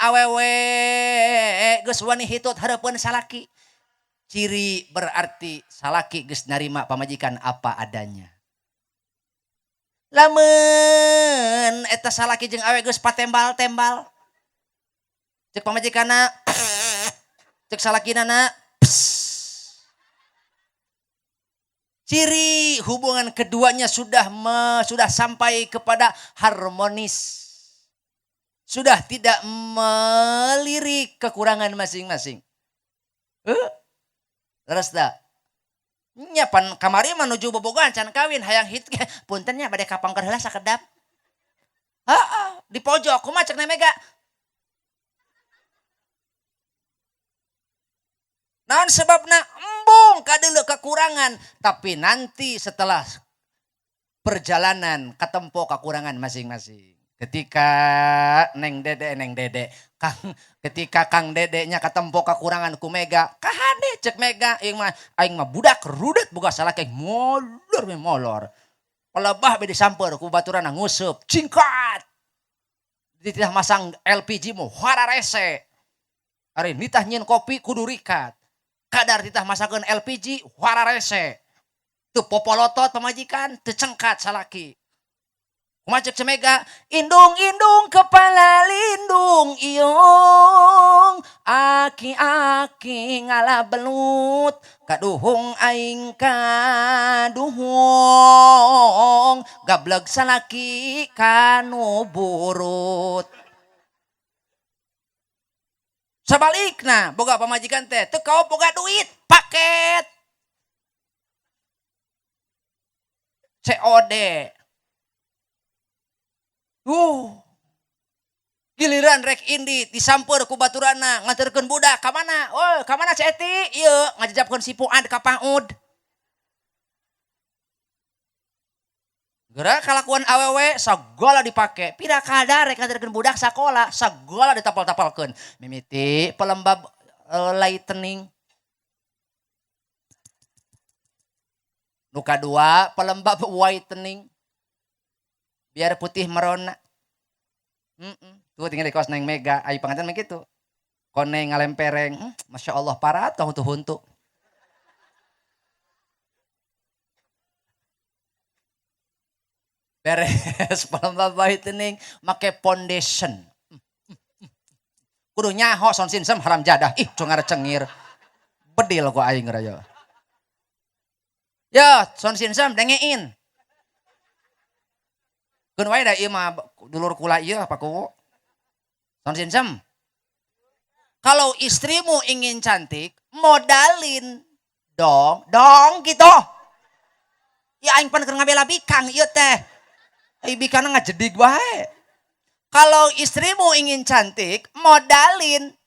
awewe geus wani hitut hareupeun salaki. Ciri berarti salaki geus narima pamajikan apa adanya. Lamun eta salaki jeung awewe geus patembal-tembal. Cek pamajikanna cek salakinana ciri hubungan keduanya sudah sampai kepada harmonis. Sudah tidak melirik kekurangan masing-masing. Terus dah. Nya pan kamari menuju bobogohan can kawin hayang hit puntennya bade kapangker heula sakedap. Heeh, di pojok kumaha cek Mega. Naon sebabna embung kadeuleu kekurangan, tapi nanti setelah perjalanan katempo kekurangan masing-masing. Ketika Neng Dede, ketika Kang Dedenya katempo kekurangan ku Mega, kahade cek Mega aing mah budak rudet boga salaki molor. Pelebah bede samper ku baturana ngusup, cingkat. Dititah masang LPG mu hararese. Ari nitah nyeun kopi kudu rikat. Kadar titah masakeun LPG hararese. Teu popolotot pamajikan, teu cengkat salaki. Kumacek cemega, indung-indung kepala lindung iung, aki-aki ngala belut, kaduhung aing kaduhung, gableg salaki kanu burut. Sabalikna, boga pamajikan teh, teu kau boga duit, paket. COD. Giliran rek indi disamper ku baturana nganterkeun budak ka mana? Oh, ka mana Ceti? Ieu ngajajabkeun si Puad ka Paud. Geura kalakuan awewe sagala dipake. Pira kadar rek nganterkeun budak sakola, sagala ditapal-tapalkeun. Mimiti pelembab lightning. Nu kadua pelembab whitening. Biar putih merona. Tuh tinggal di kos Neng Mega. Ayo pengantin begitu. Koneng ngalempereng. Masya Allah parah atau huntu-huntu. Beres pelembab whitening. Make foundation. Kudu nyaho son sinsem haram jadah. Ih cungar cengir. Bedil ku aing raya. Ya son sinsem dengein. Keun wae da ieu mah dulur kula ieu apa ku? Son sinsem. Kalau istrimu ingin cantik, modalin dong gitu. Ya aing pan keur ngabela bikang ieu teh. Ai bikana ngajedig wae. Kalau istrimu ingin cantik, modalin.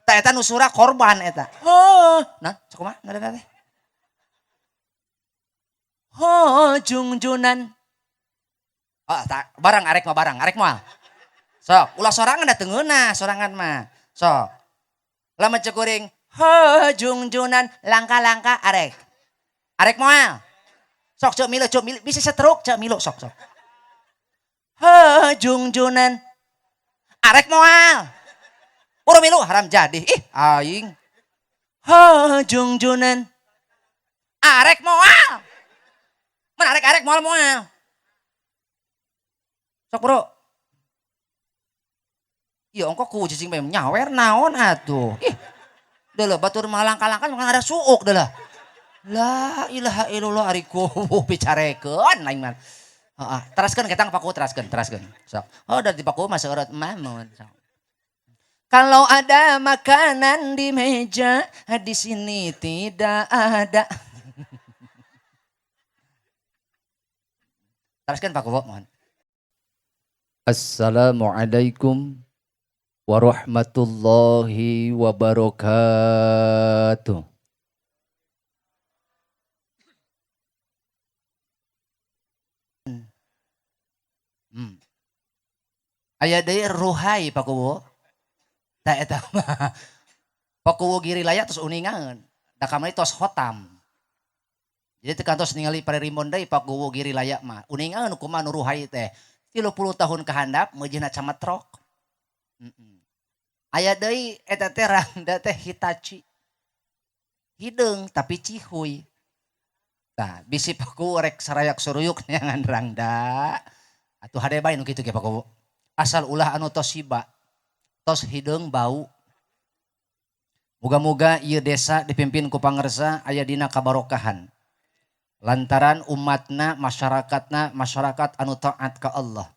Tah eta nu surah korban eta. Nah, sakumaha ngaranna teh? Jungjunan. Oh, tak barang arek mah. Sok, ulah sorangan da teu ngeunah, sorangan mah. Sok. Lamun cek kuring, jungjunan langka-langka arek. Arek moal. Sok cek milu bisa setruk cek milu sok. Jungjunan. Arek moal. Uru milu haram jadi. Ih, aing. Jungjunan. Arek moal. Mana arek moal. Sok bro. Iya ongko ku cicing bae nyawer naon atuh. Ih. Deuleuh batur malangka-langka mah ada suuk deuleuh. La ilaha illallah ari kubu bicarekeun lain mah. Heeh, teraskeun ketang paku teraskeun. Sok. Oh dari paku mah seureut mamun. Kalau ada makanan di meja, di sini tidak ada. Teruskan Pak Kubo, mohon. Assalamualaikum warahmatullahi wabarakatuh. Aya deui ruhai Pak Kubo. Tah eta mah. Pak Kubo giri laya terus uningan. Da kamari tos hotam. Jadi tekantos ningali parerimon deui pakuwu giri layak mah. Uningan nu kumaha nu ruhai teh. 30 tahun ke handap meujeuhna cametrok. Aya deui eta teh rangda teh Hitachi. Hideung tapi cihuy. Tah bisi pakuwu rek sarayak suruyuk neangan rangda. Atuh hade bae nu kitu ge pakuwu. Asal ulah anu tos hiba. Tos hideung bau. Muga-muga ieu desa dipimpin ku pangarsa aya dina kabarokahan. Lantaran umatna masyarakat anu taat ka Allah.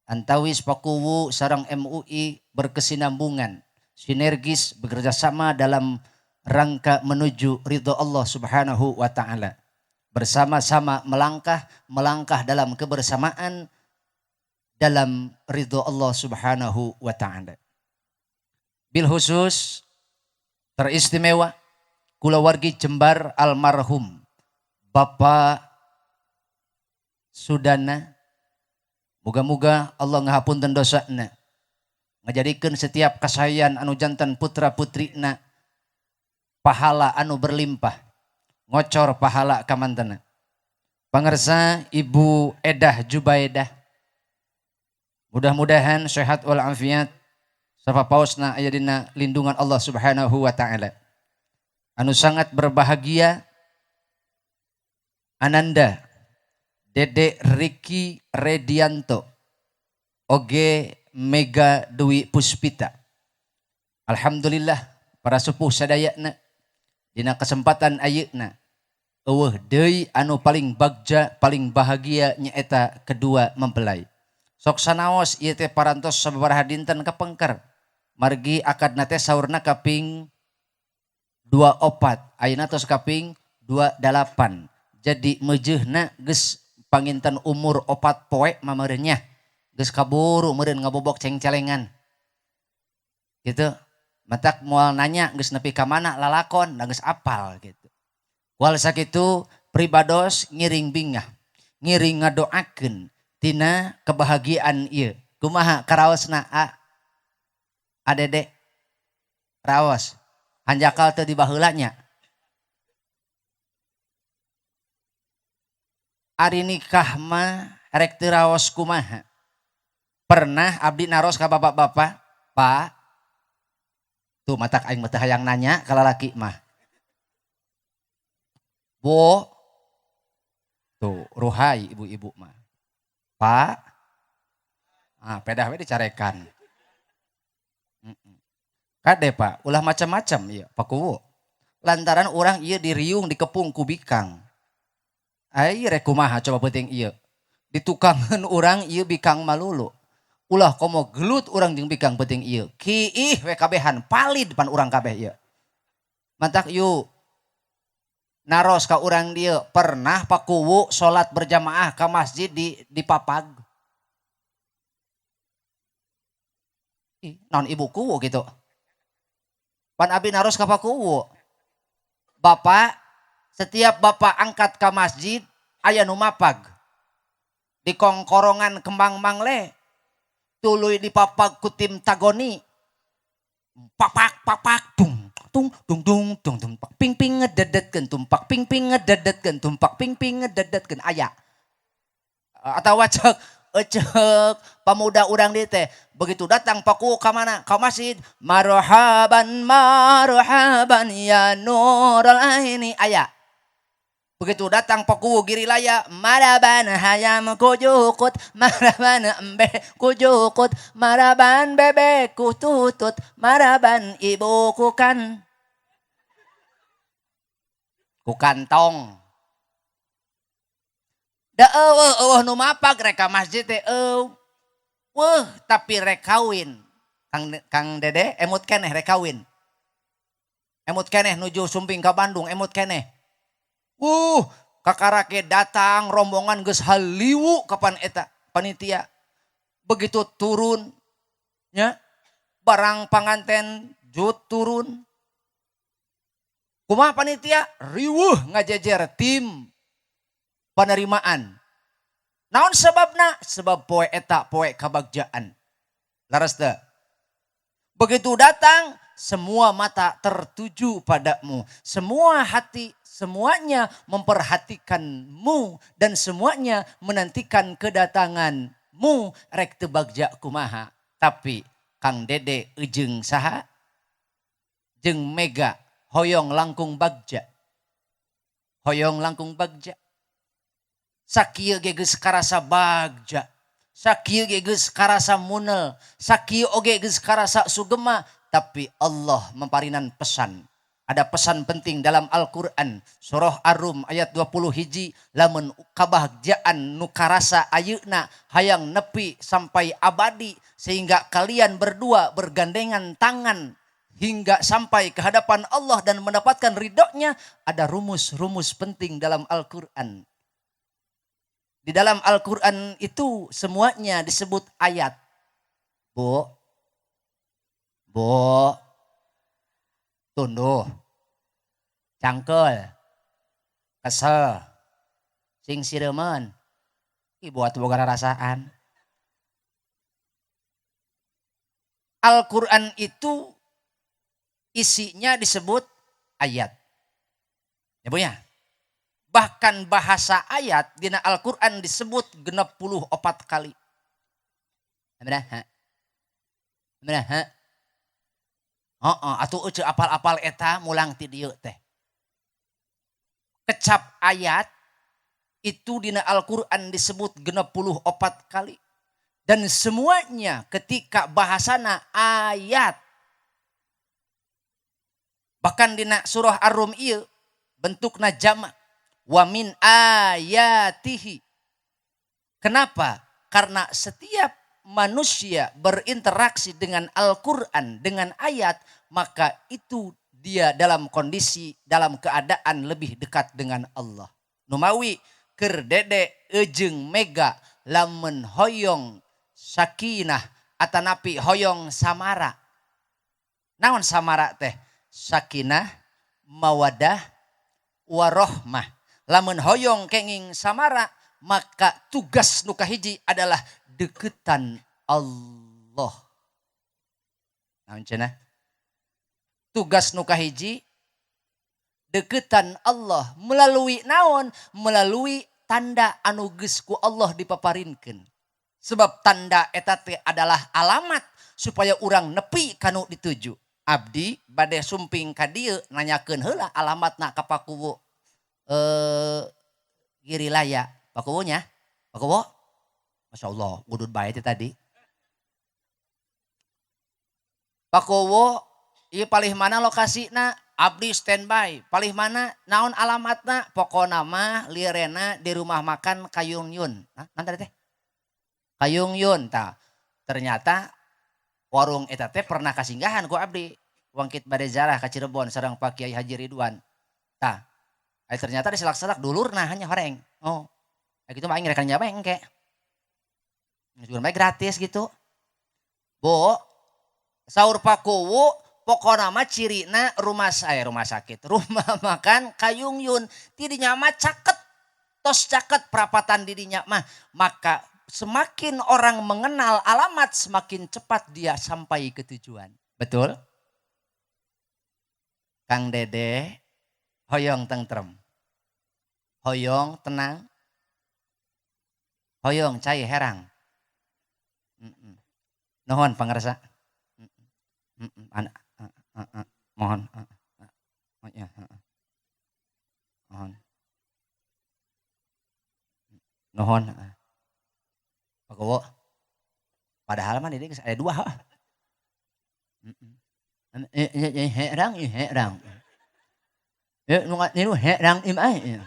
Antawis pakuwu sareng MUI berkesinambungan, sinergis bekerja sama dalam rangka menuju ridho Allah Subhanahu wa taala. Bersama-sama melangkah dalam kebersamaan dalam ridho Allah Subhanahu wa taala. Bil khusus teristimewa kulawargi Jembar almarhum Bapak Sudana, moga-moga Allah ngahapunten dosana, ngajadikeun setiap kasayan anu jantan putra putrina pahala anu berlimpah, ngocor pahala kamantena. Pangarsa Ibu Edah Jubaidah, mudah-mudahan sehat walafiat sapapaosna aya dina lindungan Allah Subhanahu wa taala. Anu sangat berbahagia Ananda Dede Riki Redianto oge Mega Dwi Puspita. Alhamdulillah para sepuh sadayana dina kesempatan ayeuna eueuh deui anu paling bagja paling bahagia nyaeta kedua mempelai. Sok sanaos ieu teh parantos sababaraha dinten kapengker margi akadna teh saurna kaping 24 ayeuna tos kaping 28. Jadi meujeuhna geus panginten umur 4 poe mameureunya. Geus kaburu meureun ngabobok cengcelengan. Gitu. Matak moal nanya geus nepi ka mana lalakon, da geus apal gitu. Wal sakitu pribados ngiring bingah, ngiring ngadoakeun tina kebahagiaan ieu. Kumaha karaosna Dede? Raos. Hanjakal teu di baheula nya. Ari nikah mah rek teu raos kumaha. Pernah abdi naros ka bapak-bapak, Pak. Tuh matak aing mah teu hayang nanya ka lalaki mah. Bu. Tuh ruhai ibu-ibu mah. Pak. Pedah we dicarekan. Kade Pak, ulah macam-macam ieu pakuwu. Lantaran urang ieu diriung dikepung ku bikang. Ai rek kumaha coba penting ieu. Ditukangan urang ieu bikang malulu. Ulah komo gelut urang jeung bikang penting ieu. Kiih we kabehan palid depan urang kabeh ieu. Mantak yuk. Naros ka urang dieu pernah pakuwu salat berjamaah ka masjid di papag. Naon ibu kuwu gitu. Pan abi naros ka pakuwu. Bapak setiap bapak angkat ke masjid, aya nu mapag. Di kongkorongan kembang mangle, tuluy dipapag ku tim tagoni. Papak, tung, pak ping ngededetkeun, tumpak ping ngededetkeun, tumpak ping ngededetkeun aya. Atawa cek pemuda urang dieu teh begitu datang paku ka mana ka masjid marhaban ya nurul aini aya. Begitu datang paku giri laya maraban hayam kujukut maraban embe kujukut maraban bebek kututut maraban ibu ku kantong. Da eueuh nu mapag rek ka masjid teh tapi rek kawin. Kang Dede emut keneh rek kawin. Emut keneh nuju sumping ka Bandung emut keneh. Kakarake datang rombongan geus haliwu kapan eta panitia. Begitu turun nya barang panganten jut turun. Kumaha panitia riweuh ngajejer tim penerimaan. Naon sebabna? Sebab poe eta poe kabagjaan. Laras teu? Begitu datang semua mata tertuju padamu. Semua hati semuanya memperhatikanmu dan semuanya menantikan kedatanganmu rek teu bagja kumaha. Tapi Kang Dede ujung saha jeung Mega hoyong langkung bagja. Hoyong langkung bagja. Sakieu ge geus karasa bagja. Sakieu ge geus karasa munel. Sakieu oge geus karasa sugema. Tapi Allah memparinan pesan. Ada pesan penting dalam Al-Quran. Surah Ar-Rum ayat 20 hiji. Lamun kabahagiaan nu karasa ayeuna hayang nepi sampai abadi. Sehingga kalian berdua bergandengan tangan. Hingga sampai ke hadapan Allah dan mendapatkan ridhonya. Ada rumus-rumus penting dalam Al-Quran. Di dalam Al-Quran itu semuanya disebut ayat. Bu. Tunduh, cangkel, kesel, sing siremen, buat boga rasaan. Al-Quran itu isinya disebut ayat. Ya Bu ya. Bahkan bahasa ayat dina Al-Quran disebut 64 kali. Benar? Atuh ece apal-apal eta mulang ti dieu teh. Kecap ayat itu dina Al-Quran disebut 64 kali. Dan semuanya ketika bahasana ayat. Bahkan dina surah Ar-Rum ieu bentukna jamak. Wa min ayatihi. Kenapa? Karena setiap manusia berinteraksi dengan Al-Quran, dengan ayat, maka itu dia dalam kondisi, dalam keadaan lebih dekat dengan Allah. Numawi keur Dede ejeng Mega lamun hoyong sakinah atanapi hoyong samara. Naon samara teh? Sakinah, mawadah, warohmah. Lamun hoyong kenging samara, maka tugas nu kahiji adalah deketan Allah. Naon cenah? Tugas nu kahiji deketan Allah melalui naon? Melalui tanda anu geus ku Allah dipaparinkeun. Sebab tanda eta teh adalah alamat supaya urang nepi kanu dituju. Abdi bade sumping ka dieu nanyakeun heula alamatna ka Pakuwu. Girilaya, Pakuwunya, Pakuwu. Masya Allah, gudut bae itu tadi. Pakuwu, ieu palih mana lokasina? Abdi standby. Palih mana? Naon alamatna? Pokona mah lirena di rumah makan Kayung Yun. Nanti teh. Kayung Yun tah. Ternyata warung eta teh pernah kasinggahan ku abdi. Wangkit bade zarah ka Cirebon sareng Pak Kiai Haji Ridwan. Tah. Ternyata diselak-selak dulurna hanya horeng. Oh. Gitu mah aing rek nyawa engke. Juga baik gratis gitu. Bu, sahur Pakuwu pokona mah cirina rumah sakit. Rumah makan Kayung Yun. Tidinya mah caket. Tos caket perapatan didinya mah. Maka semakin orang mengenal alamat semakin cepat dia sampai ke tujuan. Betul? Kang Dede hoyong tentrem. Hoyong tenang. Hoyong cai herang. Nuhun pangarsa. Mohon. Mohon. Nuhun. Pakuwu. Padahal mah ini ada dua. Herang. Ini herang imai.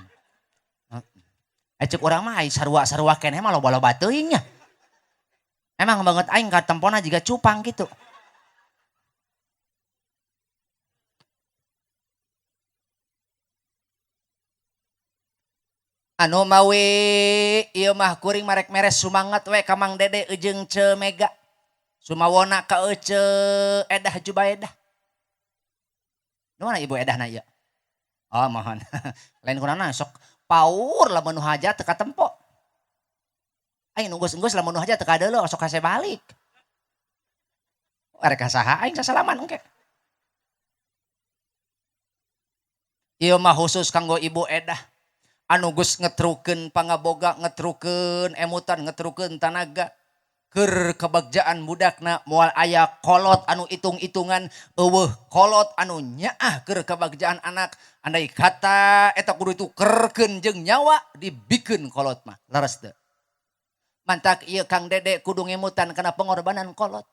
Cek orang mah sarua-sarua keneh mah loba-loba teuing nya. Emang banget aing ka tempona juga cupang gitu. Anu mawi ieu mah kuring marek meres sumanget we ka Mang Dede ejeng Ce Mega. Sumawona ka Ce Edah Jubaedah. Nu mana Ibu Edahna ieu? Oh mohon. Lain kunana sok paur lamun nu hajat teu katempo. Aing nunggus-nunggus lamun nu hajat teu kadeuleuh sok hase balik. Arek saha aing sasalaman engke. Ieu mah khusus kanggo ibu edah anu geus ngetrukeun pangaboga, ngetrukeun emutan, ngetrukeun tanaga keur kebagjaan budakna moal aya kolot anu itung-itungan eueuh kolot anu nyaah keur kebagjaan anak andai kata eta kudu ditukerkeun jeung nyawa dibikeun kolot mah laras teu mantak ieu Kang Dede kudu ngemutan kana pengorbanan kolot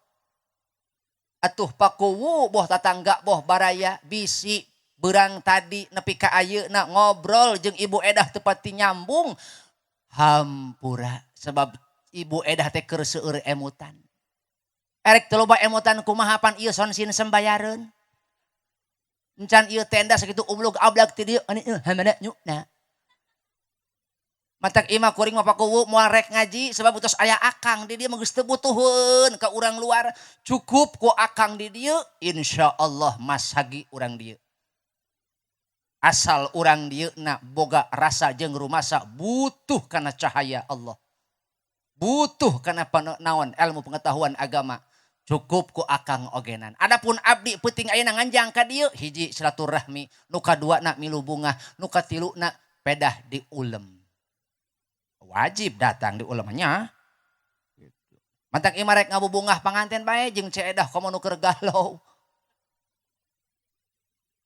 atuh pakuwu boh tatangga boh baraya bisi berang tadi nepi ka ayeuna ngobrol jeung ibu edah teu pati nyambung hampura sebab ibu edah teh keur seueur emutan erek teu loba emutan kumaha pan ieu sonsin sembayareun encan ieu tenda sakitu ublug ablak ti dieu hamana nyuna matak imah kuring mah pakuwu moal rek ngaji sebab utos aya akang di dieu mah geus teu butuheun ka urang luar cukup ku akang di dieu insyaallah masagi urang dieu asal urang dieu na boga rasa jeung rumasa butuh kana cahaya Allah butuh kana naon ilmu pengetahuan agama cukup ku akang ogenan adapun abdi peuting ayeuna nganjang ka dieu hiji silaturahmi nu kaduana milu bunga nu katiluna pedah diulem wajib datang diulem nya gitu. Mantak imah rek ngabubungah panganten bae jeung ceedah komo nu keur galau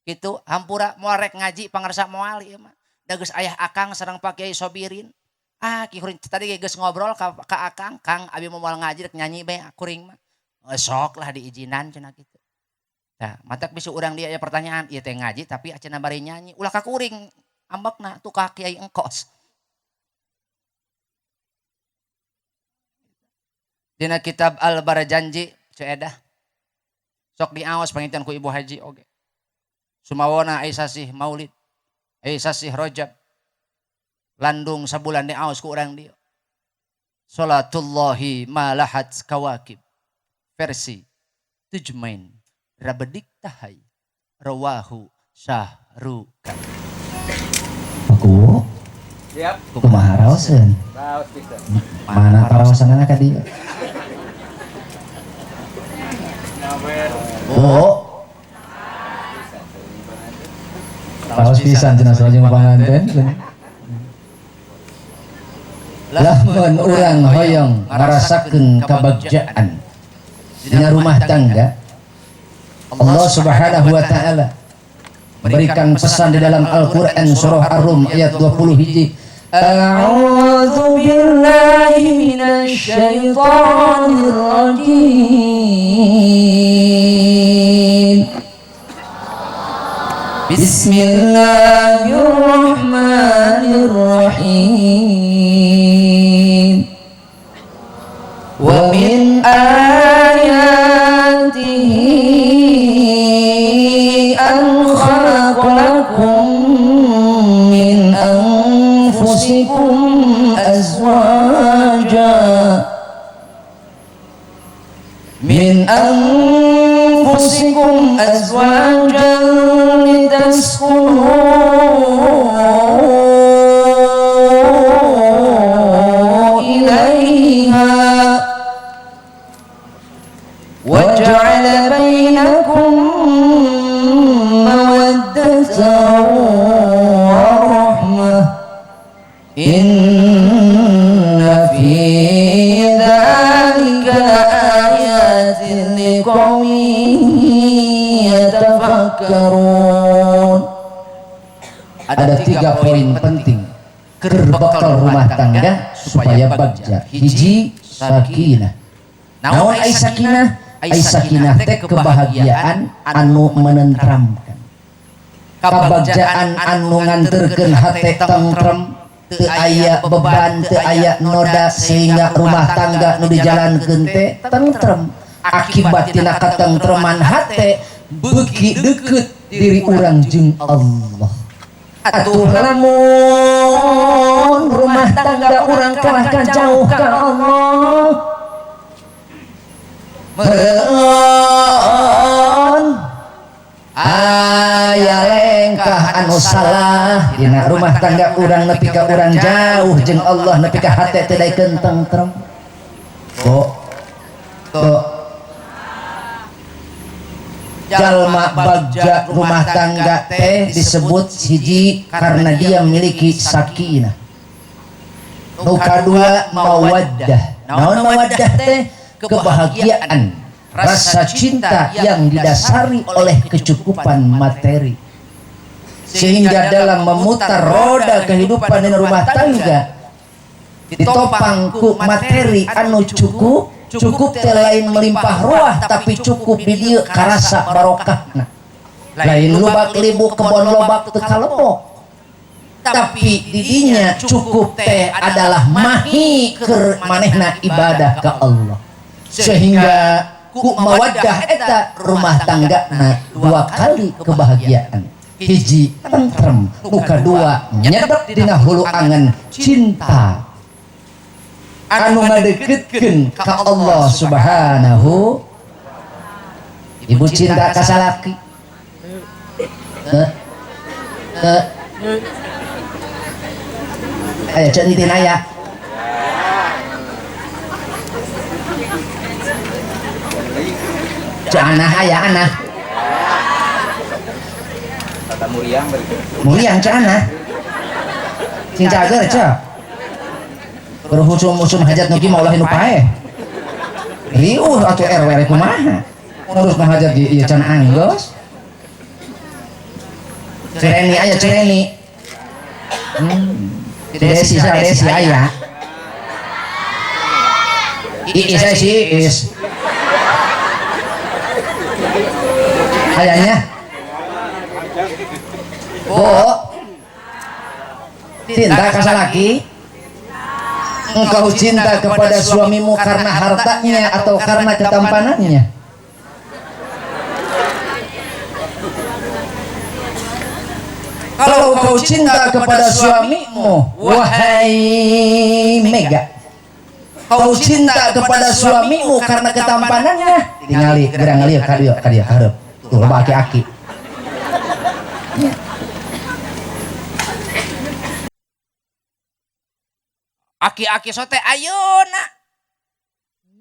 gitu hampura moal rek ngaji pangarsa moal ieu mah da geus aya akang sareng Pak Kiai Sobirin ki kuring tadi geus ngobrol ka akang Kang abi moal ngaji rek nyanyi bae kuring mah sok lah diizinan cenah kitu tah matak bisu urang dia aya pertanyaan ieu teh ngaji tapi aceuna bari nyanyi ulah ka kuring ambekna tu ka Kiai engkos dina kitab Al-Barajanji ceedah sok diaos panginten ku Ibu Haji oge sumawana ai sasih Maulid ai sasih Rajab landung sabulan diaos ku urang dieu salatullahi malahat kawakib versi Tujmain Rabedik Tahai rawahu Syahrukan aku siap kumaha raoseun raos kitu mana raosanana ka dieu oh raos pisan cenah salajeng panganten lamun urang hoyong ngarasakeun kabagjaan dina rumah tangga Allah Subhanahu wa taala berikan pesan di dalam Al-Qur'an surah Ar-Rum ayat 20 hiji A'udzu billahi minasy syaithanir rajim Bismillahirrahmanirrahim wa min ayatihi an khalaqalakum min anfusikum azwaja min anfusikum azwajan litaskunu ilaiha wa ja'ala bainakum mawaddatan wa rahmah inna fi dzalika ayatin liqaumin yatafakkarun. Ada 3 poin penting kerbekal rumah tangga supaya bagja. Hiji sakinah. Naon ai sakinah? Ai sakinah teh kebahagiaan anu menentramkan. Kabagjaan anu nganterkeun hate tentrem, teu aya beban, teu aya noda sehingga rumah tangga nu dijalankeun teh tentrem. Akibat tina katentreman hate beuki deukeut diri urang jeung Allah. Atuh lamun rumah tangga urang kalah jauh ka Allah meureun aya lengkah anu salah dina rumah tangga urang nepi ka urang jauh jeung Allah nepi ka hate teu daekeun tentrem. jalma bagja rumah tangga teh disebut hiji karena dia memiliki sakinah. Nu kadua mawaddah. Naon mawaddah teh? Kebahagiaan, rasa cinta yang didasari oleh kecukupan materi. Sehingga dalam memutar roda kehidupan di rumah tangga ditopang ku materi anu cukup teh lain melimpah ruah tapi cukup di dieu karasa barokahna. Lain lubak libu kebon lobak teu kalebok. Tapi didinya cukup teh adalah mahi keur manehna ibadah ka Allah. Sehingga ku mawaddah eta rumah tanggana dua kali kebahagiaan. Hiji tentrem, nu kadua nyedep dina hulu angan cinta anu ngadeketkeun ka Allah Subhanahu. Ibu cinta ka salaki? Aya centin aya. Canah aya anah. Tata Muliang canah. Sing cager ca. Berhusum-husum hajat nuki maulah nu pae. Riuh atuh RW kumaha? Terus ngahajat di ieu can anggos. Cireni aya cireni. Desi aya. Iis. Ayahnya. Cinta ka salaki? Engkau cinta kepada suamimu karena hartanya atau karena ketampanannya? Kalau kau cinta kepada suamimu, wahai Mega, kau cinta kepada suamimu karena ketampanannya, tingali gerang lieu ka dieu hareup. Tuh loba aki-aki. Aki-aki sote ayeuna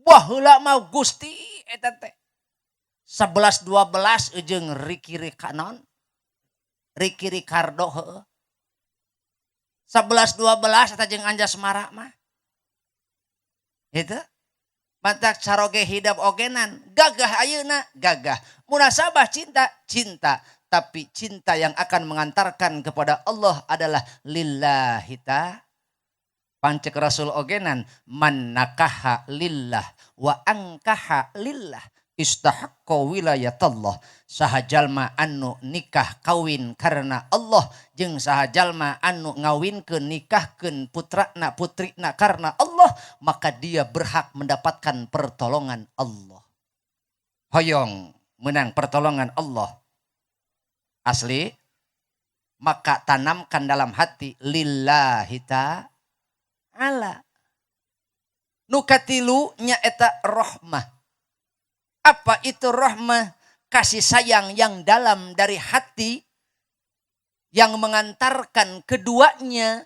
baheula mah Gusti eta teh 11 12 jeung Ricky Ricardo heueuh 11 12 eta jeung Anjasmara mah itu mantak caroge hidap ogenan gagah ayeuna gagah munasabah cinta tapi cinta yang akan mengantarkan kepada Allah adalah lillahi ta. Pancek Rasul ogenan man nakaha lillah wa angkaha lillah istahaqqa wilayatallah. Saha jalma anu nikah kawin karena Allah jeung saha jalma anu ngawinkeun nikahkeun putrana putrina karena Allah, maka dia berhak mendapatkan pertolongan Allah. Hoyong menang pertolongan Allah asli, maka tanamkan dalam hati lillahi ta'ala. Nukatilu nyaeta rahmah. Apa itu rahmah? Kasih sayang yang dalam dari hati yang mengantarkan keduanya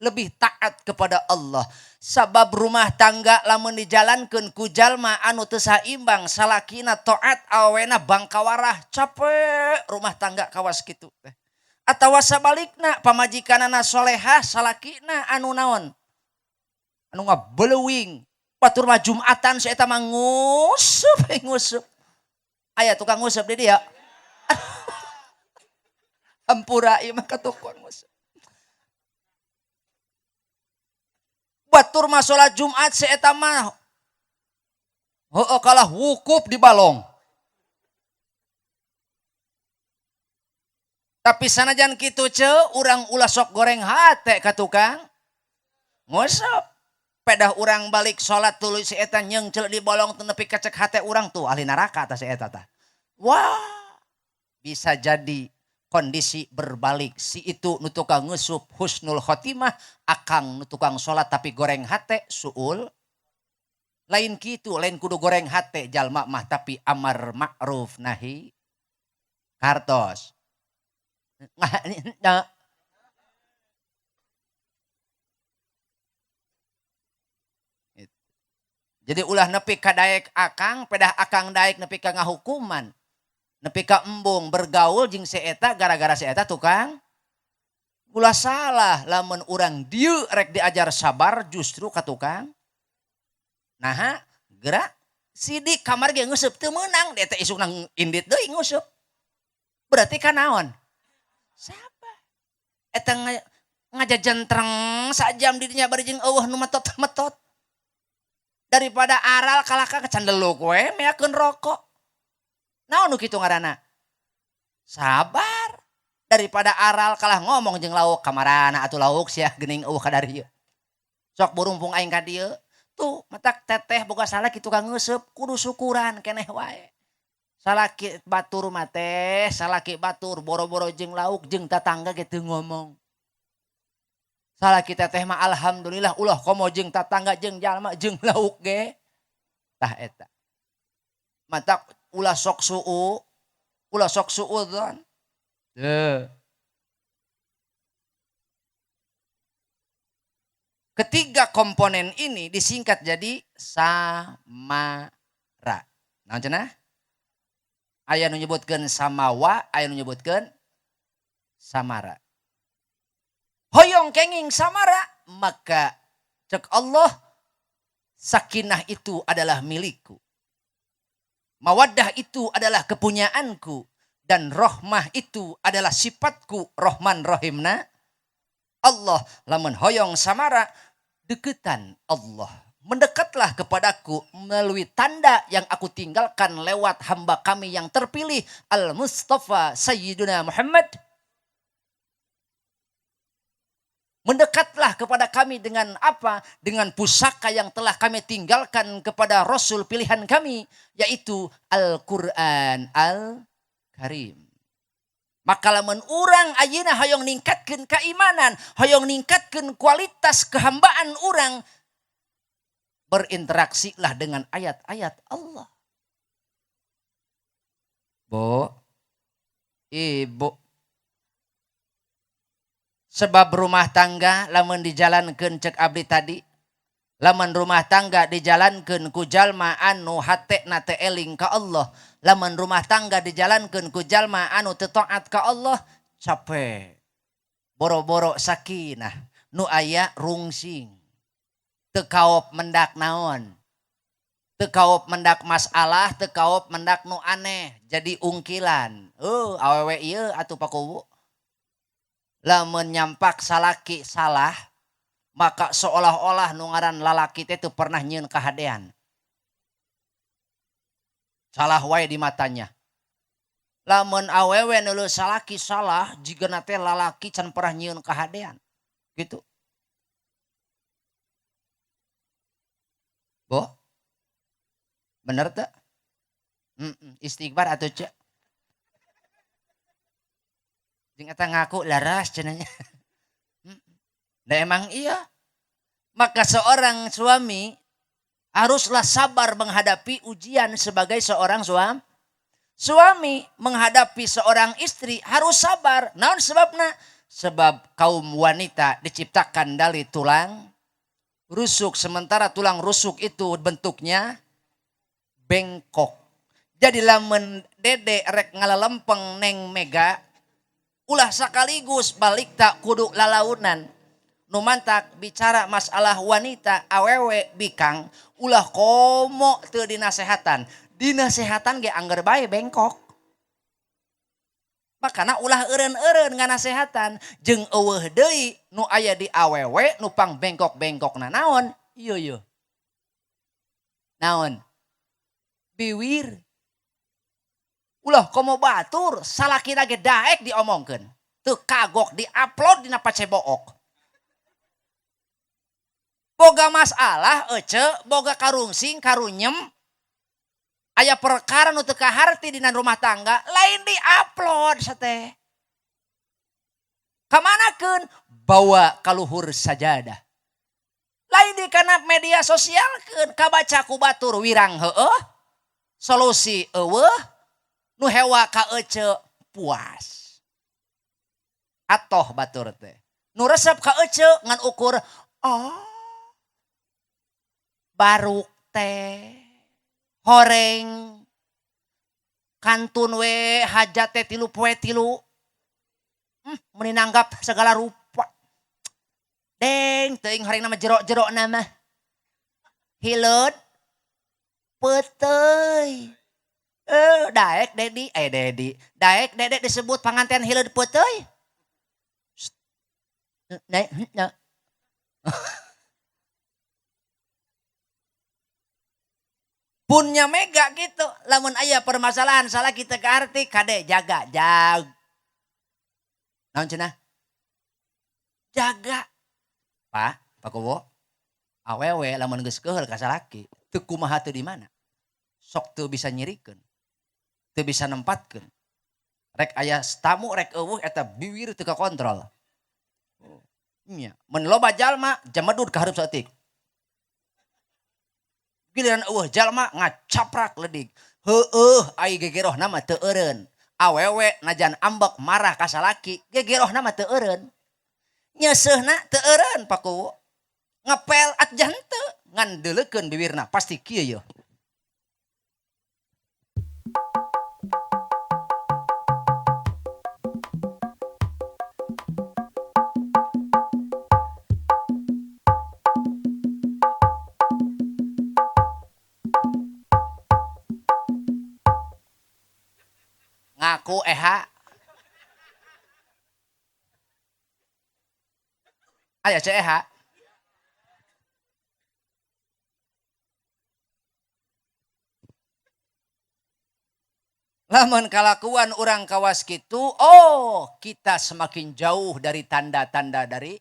lebih taat kepada Allah. Sabab rumah tangga lamun dijalankeun ku jalma anu teu saimbang, salakina taat awena bangkawarah capek rumah tangga kawas kitu teh. Atawa sabalikna pamajikanana solehah salakina anu naon? Anu ngabeleuwing. Batur mah Jumatan si eta mah ngusup. Aya tukang ngusup di dia. Hampura ieu mah katukon ngusup. Batur mah salat Jumat si eta mah heueuh kalah wukuf di balong. Tapi sanajan kitu urang ulah sok goreng hate ka tukang ngusup. Pedah urang balik sholat tuluy si eta nyengcel di bolong teu nepi ka cek hate urang tuh ahli neraka tah si eta tah. Wah, bisa jadi kondisi berbalik. Si itu nu tukang ngusup husnul khotimah, akang nu tukang sholat tapi goreng hate suul. Lain kitu, lain kudu goreng hate jalma mah tapi amar ma'ruf nahi kartos. Jadi ulah nepi ka daek akang, pedah akang daek nepi ka ngahukuman. nepi ka embung bergaul jeung si eta gara-gara si eta tukang ulah salah lamun urang dieu rek diajar sabar justru ka tukang nah gerak sidik kamar ge ngeusseup teu meunang dia teh isuk nang indit deui ngeusseup berarti kan naon sabar eta ngajajantreng sajam di dinya bari jeung eueuh nu metot-metot daripada aral kalaka kecandeluk we meakeun rokok naon nu kitu ngaranna sabar daripada aral kalah ngomong jeung lauk kamarana atuh lauk sia geuning eueuh ka dari ieu sok burumpung aing ka dieu tuh matak teteh boga salah kitu ka ngeusseup kudu syukuran keneh wae salaki batur mah teh salaki batur boro-boro jeung lauk jeung tatangga ge teu ngomong salaki teteh mah alhamdulillah ulah komo jeung tatangga jeung jalma jeung lauk ge tah eta matak ulah sok suudzon ketiga komponen ini disingkat jadi samara naon cenah aya nu nyebutkeun samawa aya nu nyebutkeun samara hoyong kenging samara maka cek Allah sakinah itu adalah milikku mawaddah itu adalah kepunyaanku dan rohmah itu adalah sifatku rohman rohimna Allah lamun hoyong samara deketan Allah mendekatlah kepadaku melalui tanda yang aku tinggalkan lewat hamba kami yang terpilih Al-Mustafa Sayyiduna Muhammad mendekatlah kepada kami dengan apa? Dengan pusaka yang telah kami tinggalkan kepada Rasul pilihan kami. Yaitu Al-Quran Al-Karim. Maka lamun urang ayeuna hoyong ningkatkeun keimanan. Hoyong ningkatkeun kualitas kehambaan urang. Berinteraksilah dengan ayat-ayat Allah. Bu, ibu. Sebab rumah tangga lamun dijalankeun cek abdi tadi lamun rumah tangga dijalankeun ku jalma anu hatena teu eling ka Allah lamun rumah tangga dijalankeun ku jalma anu teu taat ka Allah capek boro-boro sakinah nu aya rungsing teu kaop mendak naon teu kaop mendak masalah teu kaop mendak nu aneh jadi ungkilan awewe ieu atuh pakuwu lamun nyampak salaki salah maka seolah-olah nu ngaran lalaki teh teu pernah nyieun kahadean salah wae di matanya lamun awewe nu salaki salah jigana teh lalaki can pernah nyieun kahadean gitu Bo bener teu istighfar atuh cek jeung eta ngaku laras cenanya. Nah emang iya. Maka seorang suami haruslah sabar menghadapi ujian sebagai seorang suami. Suami menghadapi seorang istri harus sabar. Naon sebabna? Sebab kaum wanita diciptakan dari tulang rusuk. Sementara tulang rusuk itu bentuknya bengkok. Jadi lamun dede rek ngalalempeng neng mega ulah sekaligus balik tak kudu lalaunan nu mantak bicara masalah wanita awewe bikang ulah komo teu dinasehatan ge angger bae bengkok makana ulah eureun-eureun nganasehatan jeung eueuh deui nu aya di awewe nu pang bengkok-bengkokna naon ieu naon biwir ulah komo batur salakina ge daek diomongkeun teu kagok diupload dina pacebook boga masalah ece boga karungsing karunyem aya perkara nu teu kaharti dina rumah tangga lain diupload sateh kamanakeun bawa ka luhur sajadah lain di kana media sosial keun kabaca ku batur wirang heueuh solusi eueuh nu hewa ka ece puas atoh batur teh nu resep ka ece ngan ukur baruk teh horeng kantun we hajat teh tilu poe tilu. Meninanggap segala rupa. Deng, teuing hari nama jero-jero nama. Hileud peuteuy. Daek dedi. Daek dedek disebut panganten hileud peuteuy. Nah. Punnya mega gitu. Lamun aya permasalahan salah kita ke arti kade jaga. Naon cenah? Jaga. Pak Kowo. Awewe lamun geus keheul ka salaki, teu kumaha teu di mana. Sok teu bisa nyirikeun. Teu bisa nempatkeun. Rek aya tamu rek eueuh eta biwir teu kakontrol. Nya, mun loba jalma jamedud ka hareup saeutik. Giliran eueuh jalma ngacaprak leudig. Heueuh ai gegerohna mah teu eureun. Awewe najan ambek marah ka salaki, gegerohna mah teu eureun. Nyeuseuhna teu eureun Pak Kowo. Ngepel atjan teu ngan deuleukeun bibirna pasti kieu yeuh. Ngaku Eha. Aya ce Eha. Lamun kalakuan orang kawas kitu, kita semakin jauh dari tanda-tanda dari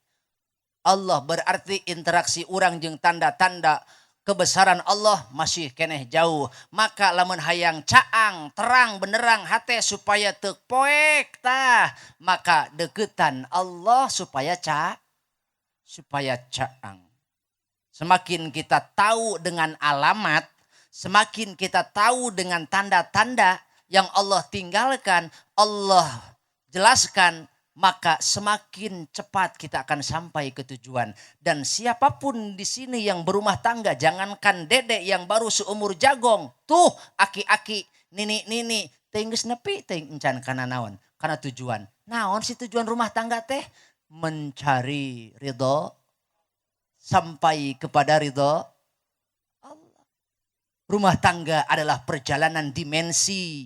Allah. Berarti interaksi orang jeung tanda-tanda kebesaran Allah masih keneh jauh. Maka lamun hayang caang, terang benderang hate supaya teu poek tah, maka deketan Allah supaya caang. Semakin kita tahu dengan alamat, semakin kita tahu dengan tanda-tanda yang Allah tinggalkan, Allah jelaskan, maka semakin cepat kita akan sampai ke tujuan. Dan siapapun di sini yang berumah tangga, jangankan dedek yang baru seumur jagong, tuh aki-aki, nini-nini, teuing geus nepi teuing encan kana naon? Kana tujuan. Naon sih tujuan rumah tangga teh? Mencari ridho, sampai kepada ridho Allah. Rumah tangga adalah perjalanan dimensi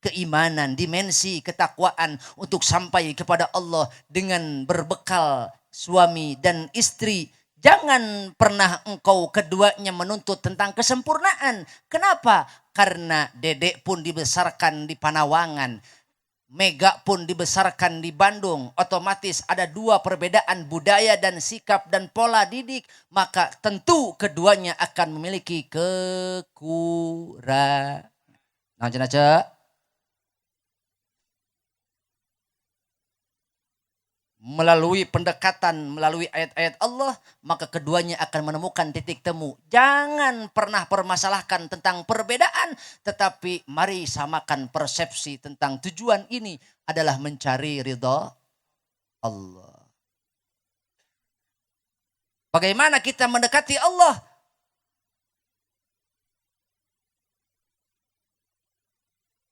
keimanan, dimensi ketakwaan untuk sampai kepada Allah dengan berbekal suami dan istri. Jangan pernah engkau keduanya menuntut tentang kesempurnaan. Kenapa? Karena dedek pun dibesarkan di Panawangan, Mega pun dibesarkan di Bandung. Otomatis ada dua perbedaan budaya dan sikap dan pola didik. Maka tentu keduanya akan memiliki kekurangan. Nah, melalui pendekatan, melalui ayat-ayat Allah, maka keduanya akan menemukan titik temu. Jangan pernah permasalahkan tentang perbedaan, tetapi mari samakan persepsi tentang tujuan ini adalah mencari ridha Allah. Bagaimana kita mendekati Allah?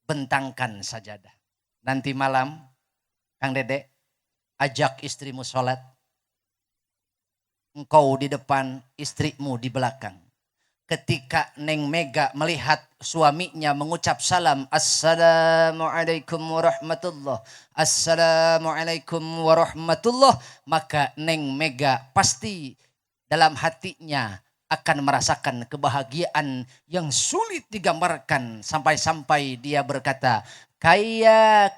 Bentangkan sajadah. Nanti malam, Kang Dedek, ajak istrimu sholat. Engkau di depan, istrimu di belakang. Ketika Neng Mega melihat suaminya mengucap salam, Assalamualaikum warahmatullah, Assalamualaikum warahmatullah, maka Neng Mega pasti dalam hatinya akan merasakan kebahagiaan yang sulit digambarkan. Sampai-sampai dia berkata, kaya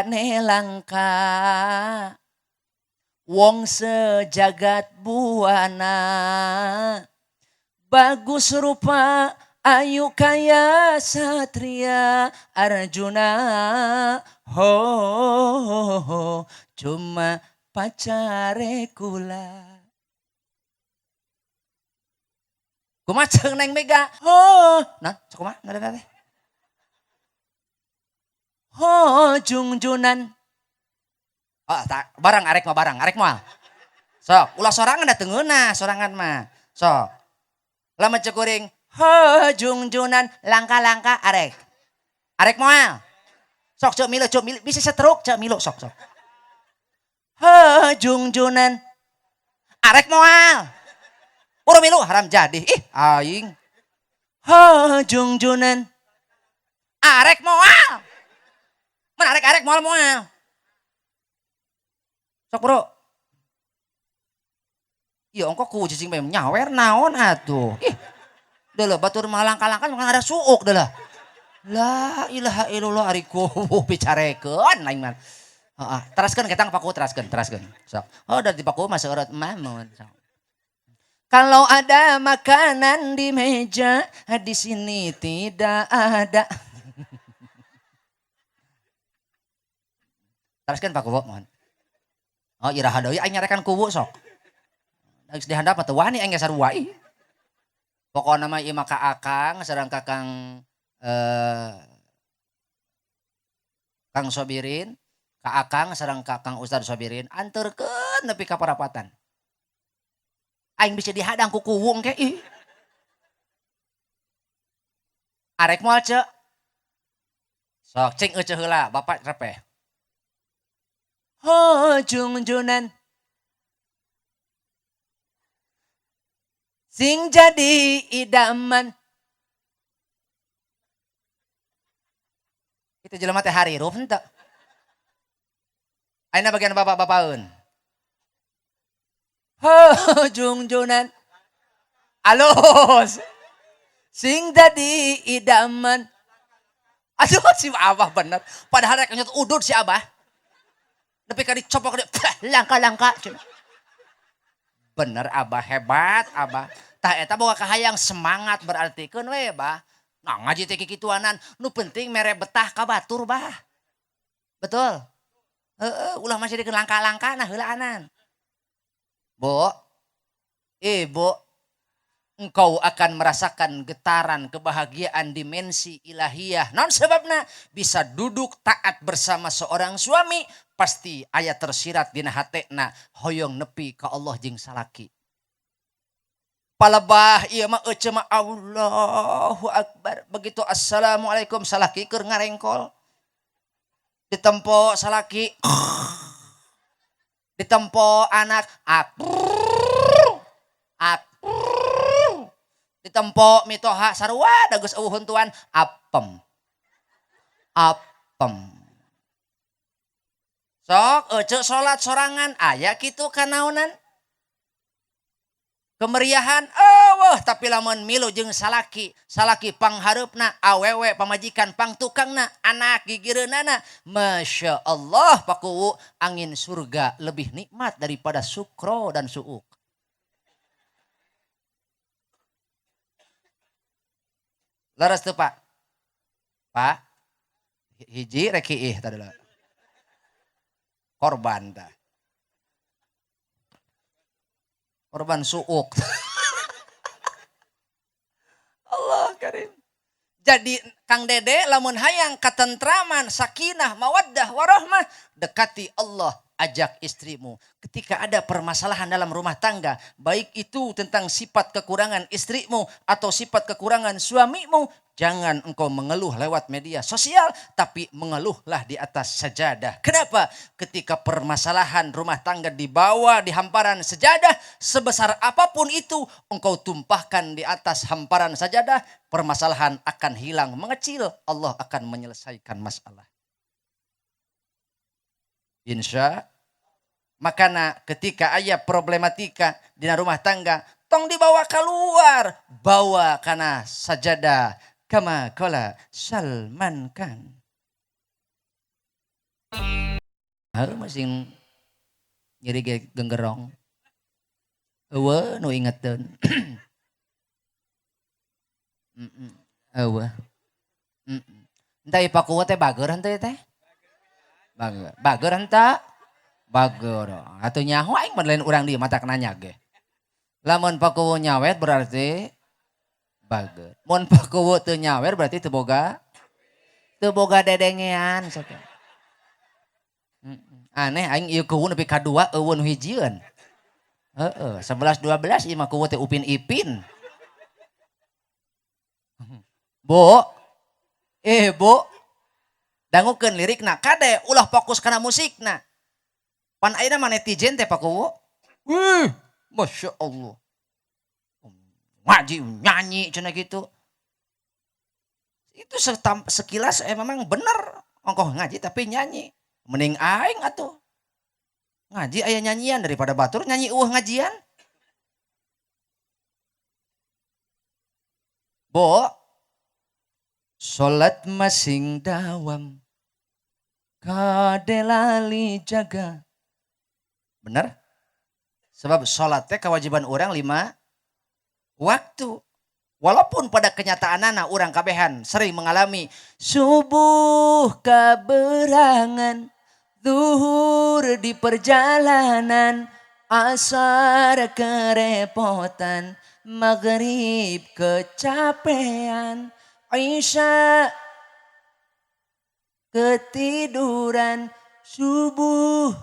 nelangka, wong sejagat buana, bagus rupa, ayu kaya satria Arjuna, ho, cuma pacare kula. Kumaceng Neng Mega, nah kumaha nada teh. Jungjunan. Tak barang arek mah. Sok, ulah sorangan da teu ngeunah, sorangan mah. Sok. Lamun cekuring, jungjunan langka-langka arek. Arek moal. Sok cek milo bisa setruk cek milo sok. Jungjunan. Arek moal. Puro milo haram jadi. Ih aing. Jungjunan. Arek moal. Mana arek moal. Sok bro. Iya ongko ku cicing bayam nyawer naon atuh. Ih. Dah lah batur malangka-langka bukan ada suuk dah lah. La ilaha illallah ari kubu bicarekeun lain mah. Heeh, teraskeun ketang paku teraskeun. Sok. Oh dari paku mah seureut mamun. Kalau ada makanan di meja, di sini tidak ada. Teraskeun paku mohon. Oh iraha deui aing nyarekan kubu sok. Geus dihandap mah teu wani aing geus sarua ieu. Pokona mah ieu mah ka Akang sareng Kakang Kang Sobirin, ka Akang sareng Kakang Ustad Sobirin anterkeun nepi ka parapatan. Aing bisa dihadang ku kuwung ke ih. Arek moal ce. Sok cing euceuh heula bapak repeh. Jungjunan. Sing jadi idaman. Itu jelema teh harirup henteu. Ayeuna bagian bapak-bapakeun. Jungjunan. Alus. Sing jadi idaman. Aduh si Abah bener. Padahal rek nyot udud si Abah. Nepi ka dicopok langka-langka. Bener Abah hebat Abah. Tah eta boga kahayang semangat berartikeun we bah. Nah ngaji teh kikituanan nu penting mere betah ka batur bah. Betul. Ulah masih dikeun langka-langka nah heulaanan. Bu. Bu. Engkau akan merasakan getaran kebahagiaan dimensi ilahiyah. Non sebabna bisa duduk taat bersama seorang suami. Pasti aya tersirat dina hatena hoyong nepi ka Allah jeung salaki. Palebah ieu mah euceum mah Allahu Akbar. Begitu assalamualaikum salaki keur ngarengkol. Ditempo salaki. Ditempo anak ditempo mitoha sarua da geus eueuh tuan apem. Sok euceuk salat sorangan aya kitu kanaonan. Kemeriahan eueuh tapi lamun milu jeung salaki panghareupna awewe pamajikan pangtukangna anak gigireunana masya Allah pakuwu angin surga lebih nikmat daripada sukro dan suuk. Leres teu Pak? Pak hiji rek iih tadi lah. Korban dah. Korban suuk. Allah karim. Jadi Kang Dede lamun hayang katentraman, sakinah, mawaddah, warahmah, dekati Allah, ajak istrimu. Ketika ada permasalahan dalam rumah tangga, baik itu tentang sifat kekurangan istrimu atau sifat kekurangan suamimu, jangan engkau mengeluh lewat media sosial, tapi mengeluhlah di atas sajadah. Kenapa? Ketika permasalahan rumah tangga dibawa di hamparan sajadah, sebesar apapun itu, engkau tumpahkan di atas hamparan sajadah, permasalahan akan hilang mengecil, Allah akan menyelesaikan masalah. Insya makana ketika aya problematika di rumah tangga, tong dibawa keluar, bawa kana sajadah. Kama qala Salman Khan. Harus masing nyeri genggerong. Eueuh nu ingeteun. Eueuh. Entah ipakuwa teh bager henteu teh? Bager henteu? Bager. Atuh nyaho aing mah lain urang dieu mata nanya ge. Lamun pakuwu nyawet berarti bager. Mun pakuwu teu nyawer berarti teu boga dedengean sok. Aneh aing ieu kuwu nepi ka 2 eueuh nu hijieun. Heeh, 11 12 ieu mah kuwu teh Upin Ipin. Bu. Bu. Dangukeun lirikna kade ulah fokus kana musikna. Pan ayeuna mah netizen teh pakuwu. Wih, Masya Allah. Ngaji nyanyi cenah gitu. Itu sekilas memang bener. Ongkoh ngaji tapi nyanyi. Mending aing atuh. Ngaji aya nyanyian daripada batur nyanyi ngajian. Bo, salat masing dawam. Kade lali jaga. Bener? Sebab salat teh kewajiban orang 5 waktu. Walaupun pada kenyataanana orang kabehan sering mengalami subuh kaberangan, zuhur di perjalanan, asar kerepotan, maghrib kecapean, isya ketiduran, subuh,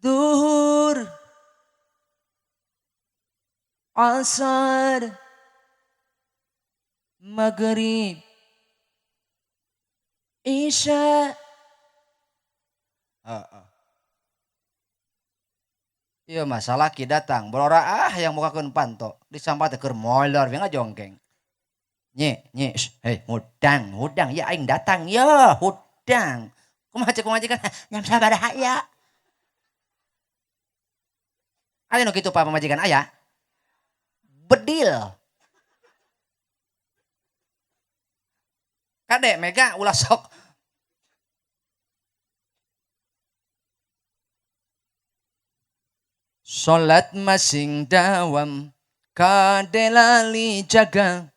zuhur, asar, maghrib, isya. Iya masalah ki datang. Bolora yang mukakeun panto. Disampat keur molor we ngajongkeng. Nye, hei hudang, ya aing datang ya, hudang. Kumaha kan nyam sabaraha ya. Aya nu kitu Pak pamajikan aya. Bedil. Kade mega ulah sok. Salat masing dawam kade lali jaga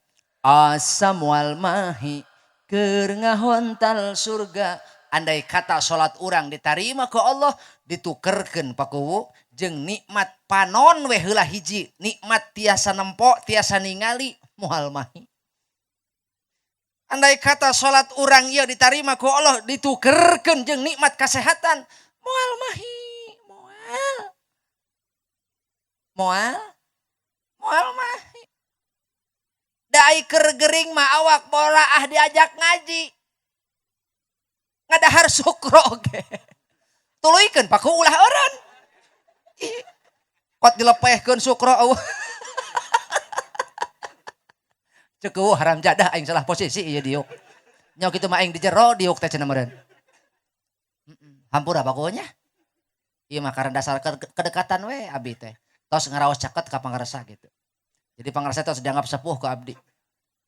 asam wal mahi keur ngahontal surga. Andai kata salat urang ditarima ku Allah ditukerkeun pakuwu jeung nikmat panon we heula hiji, nikmat tiasa nempo tiasa ningali moal mahi. Andai kata salat urang ieu ditarima ku Allah ditukerkeun jeung nikmat kesehatan moal mahi, moal mahi. Dai keur gering mah awak boraah diajak ngaji. Ngadahar sukro ge. Tuluikeun paku ulah eureun. Kot dilepehkeun sukro eueuh. Ceuk eueuh haram jadah aing salah posisi ieu diuk. Nya kitu mah aing di jero diuk teh cenah meureun. Hampura pakunya. Ieu mah karena dasar kedekatan we abdi teh. Tos ngaraos caket ka pangaresa gitu. Jadi pangaresa tos dianggap sepuh ke abdi.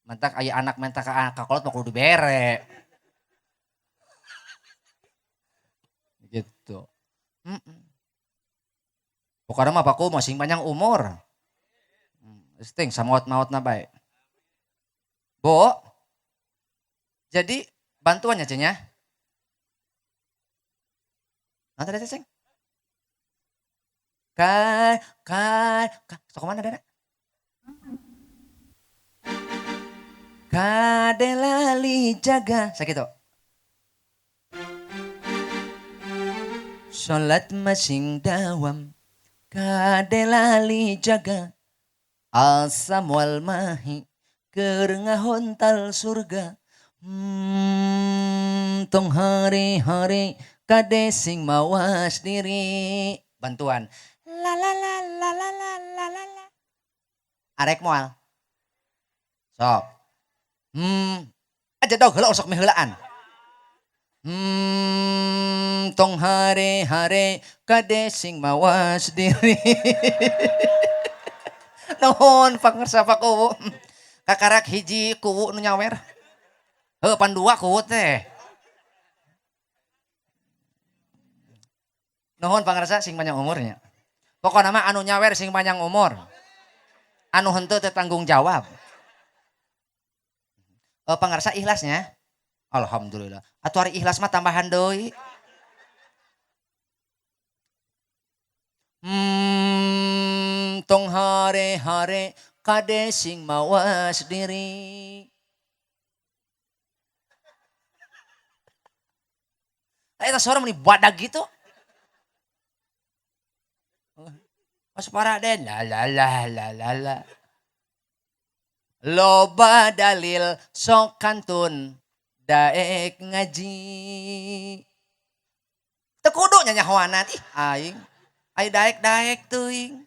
Mentak aya anak mentak ka kolot mah kudu dibere. Gitu. Pokoknya mah paku masing panjang umur. Sting samaot-maotna bae. Bo. Jadi bantuannya cenah. Nanti ada ceng. Sok mana Dana? Kade lali jaga sakitu. Salat masing dawam kade lali jaga asam wal mahi keur ngahontal surga. Tong hari-hari kade sing mawas diri. Bantuan. La la la la la la la la la. Arek moal. Sok. Aja dog heula sok meh heulaan. Tong hare-hare kade sing mawas diri. Nuhun pangarsa pakuwu. Kakarak hiji kuwu nu nyawer. Heuh pan dua kuwu teh. Nuhun pangarsa sing panjang umurnya. Pokokna mah anu nyawer sing panjang umur. Anu henteu teh tanggung jawab. Pangarsa ikhlasnya. Alhamdulillah. Atuh ari ikhlas mah tambahan deui. Tong hare-hare kade sing mawas diri. Eta suara meni badag gitu. Pas paraden la la la la la la. Loba dalil sok kantun daek ngaji. Teu kudu nyanyahoanan ih aing. Ai daek-daek teuing.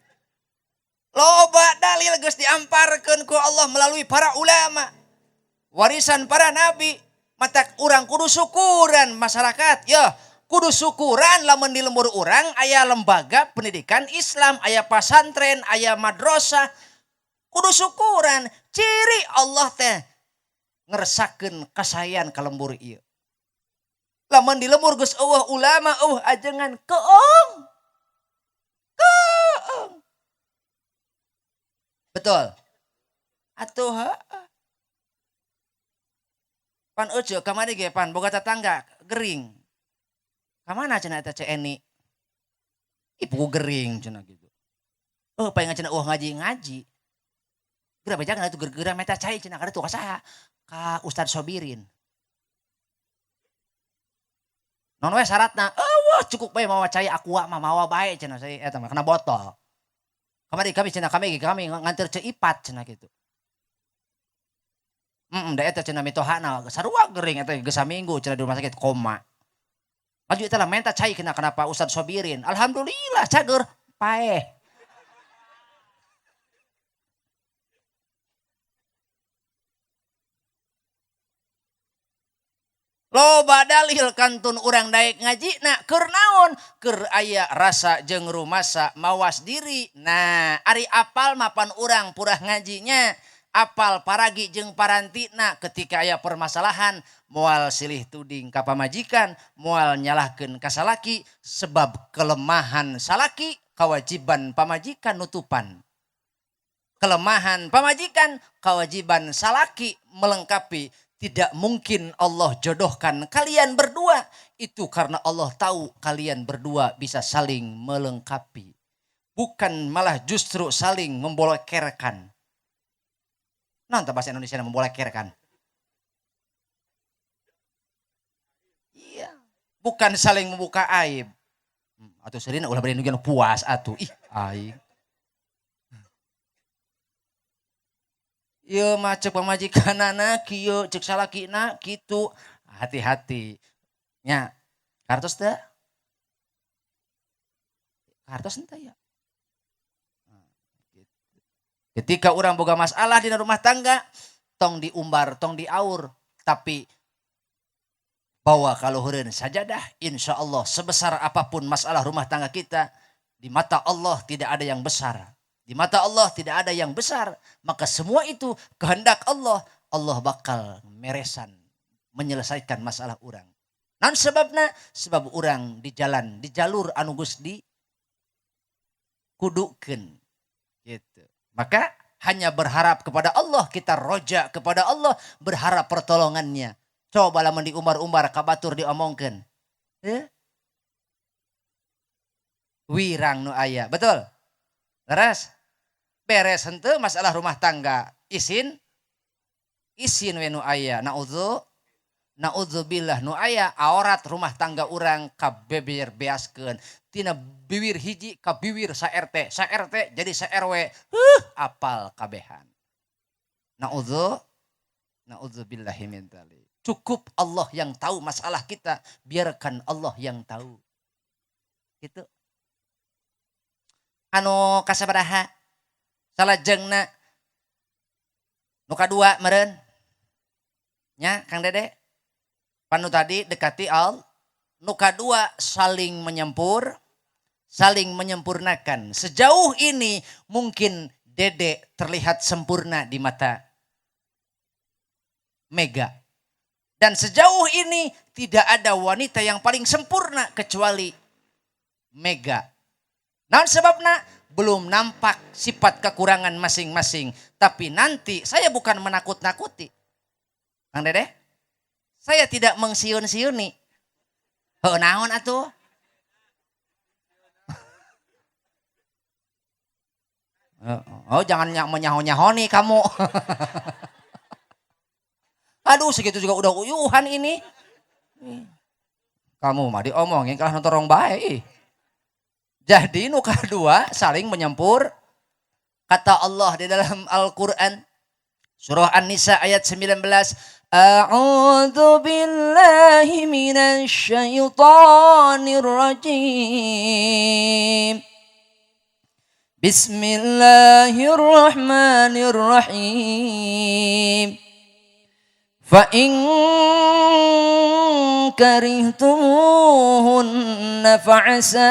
Loba dalil geus diamparkeun ku Allah melalui para ulama. Warisan para nabi. Matak urang kudu syukuran masyarakat. Ya, kudu syukuran lamun di lembur urang aya lembaga pendidikan Islam, aya pasantren, aya madrasah. Kudu syukuran. Ciri Allah teh ngeresakeun kasayan ka lembur ieu. Lamun di lembur geus eueuh ulama, ajengan keong. Keong. Betul. Atuh pan euceuk kamari ge pan boga tetangga gering. Ka mana cenah eta Eni? Ibu gering cenah gitu. Paling cenah ngaji. Geura bejakeun atuh geura meta cai cenah kada tuh ka saha? Ka Ustaz Sobirin. Non we syaratna, cukup bae mawa cai aqua mah mawa bae cenah saya eta mah kena botol. Kamari kami nganter ceipat cenah kitu. Da eta cenah mitohana sarua gering eta geus saminggu cenah di rumah sakit koma. Maju eta lah menta cai kenapa Ustaz Sobirin. Alhamdulillah cager paeh. Loba dalil kantun urang daek ngaji na keur naon keur aya rasa jeung rumasa mawas diri. Nah ari apal mapan urang purah ngajinya apal paragi jeung parantina ketika aya permasalahan moal silih tuding ka pamajikan moal nyalahkeun ka salaki sebab kelemahan salaki kewajiban pamajikan nutupan. Kelemahan pamajikan kewajiban salaki melengkapi. Tidak mungkin Allah jodohkan kalian berdua. Itu karena Allah tahu kalian berdua bisa saling melengkapi. Bukan malah justru saling membolekerkan. Nanti bahasa Indonesia membolekerkan. Iya. Bukan saling membuka aib. Atau serina ulah beri nugian puas atuh. Ih aib. Ieu mah cek pamajikanana kieu cek salakina kitu. Hati-hati. Nya, kartos teu? Kartos henteu ya. Ketika urang boga masalah di rumah tangga, tong diumbar, tong diaur, tapi bawa kaluhureun sajadah, insyaallah sebesar apapun masalah rumah tangga kita, di mata Allah tidak ada yang besar. Di mata Allah tidak ada yang besar. Maka semua itu kehendak Allah. Allah bakal meresan. Menyelesaikan masalah orang. Nan sebabna? Sebab orang di jalan. Di jalur anu geus di kudukeun. Gitu. Maka hanya berharap kepada Allah. Kita roja kepada Allah. Berharap pertolongannya. Coba lamun diumbar-umbar kabatur diomongkeun. Wirang nu aya. Betul? Leres? Beres henteu masalah rumah tangga. Isin we nu aya. Naudzubillah nu aya aurat rumah tangga urang kabeber beaskeun. Tina bibir hiji ka bibir sa RT jadi sa RW. Apal kabehan. Naudzubillahi min dzalik. Cukup Allah yang tahu masalah kita, biarkan Allah yang tahu. Gitu. Anu kasabaraha salajengna nu kadua meureun nya Kang Dede panu tadi dekati Allah nu kadua saling menyempurnakan. Sejauh ini mungkin Dede terlihat sempurna di mata Mega dan sejauh ini tidak ada wanita yang paling sempurna kecuali Mega. Nah sebabnya belum nampak sifat kekurangan masing-masing. Tapi nanti saya bukan menakut-nakuti. Kang Dede, saya tidak mengsiun-siuni. Naon atuh? Jangan menyaho-nyahoni kamu. Aduh segitu juga udah uyuhan ini. Kamu mah diomongin kalah nonton bae. Jadi nu kadua saling menyempur. Kata Allah di dalam Al-Quran. Surah An-Nisa ayat 19. A'udzu billahi minasy syaithanir rajim. Bismillahirrahmanirrahim. Fa in karihtumuhunna fa'asa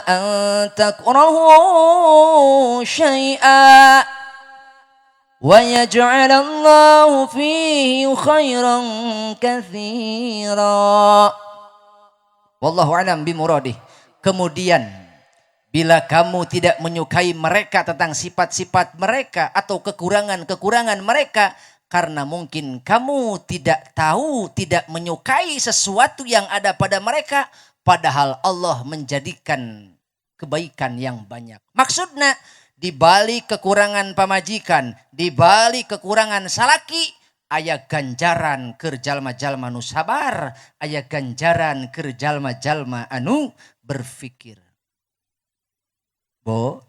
an takrahu syai'a wa yaj'alallahu fihi khairan katsira. Wallahu a'lam bimuradih. Kemudian bila kamu tidak menyukai mereka tentang sifat-sifat mereka atau kekurangan-kekurangan mereka, karena mungkin kamu tidak tahu, tidak menyukai sesuatu yang ada pada mereka, padahal Allah menjadikan kebaikan yang banyak. Maksudnya, di balik kekurangan pamajikan, di balik kekurangan salaki, aya ganjaran keur jalma-jalma nu sabar, aya ganjaran keur jalma-jalma anu berfikir. Bo,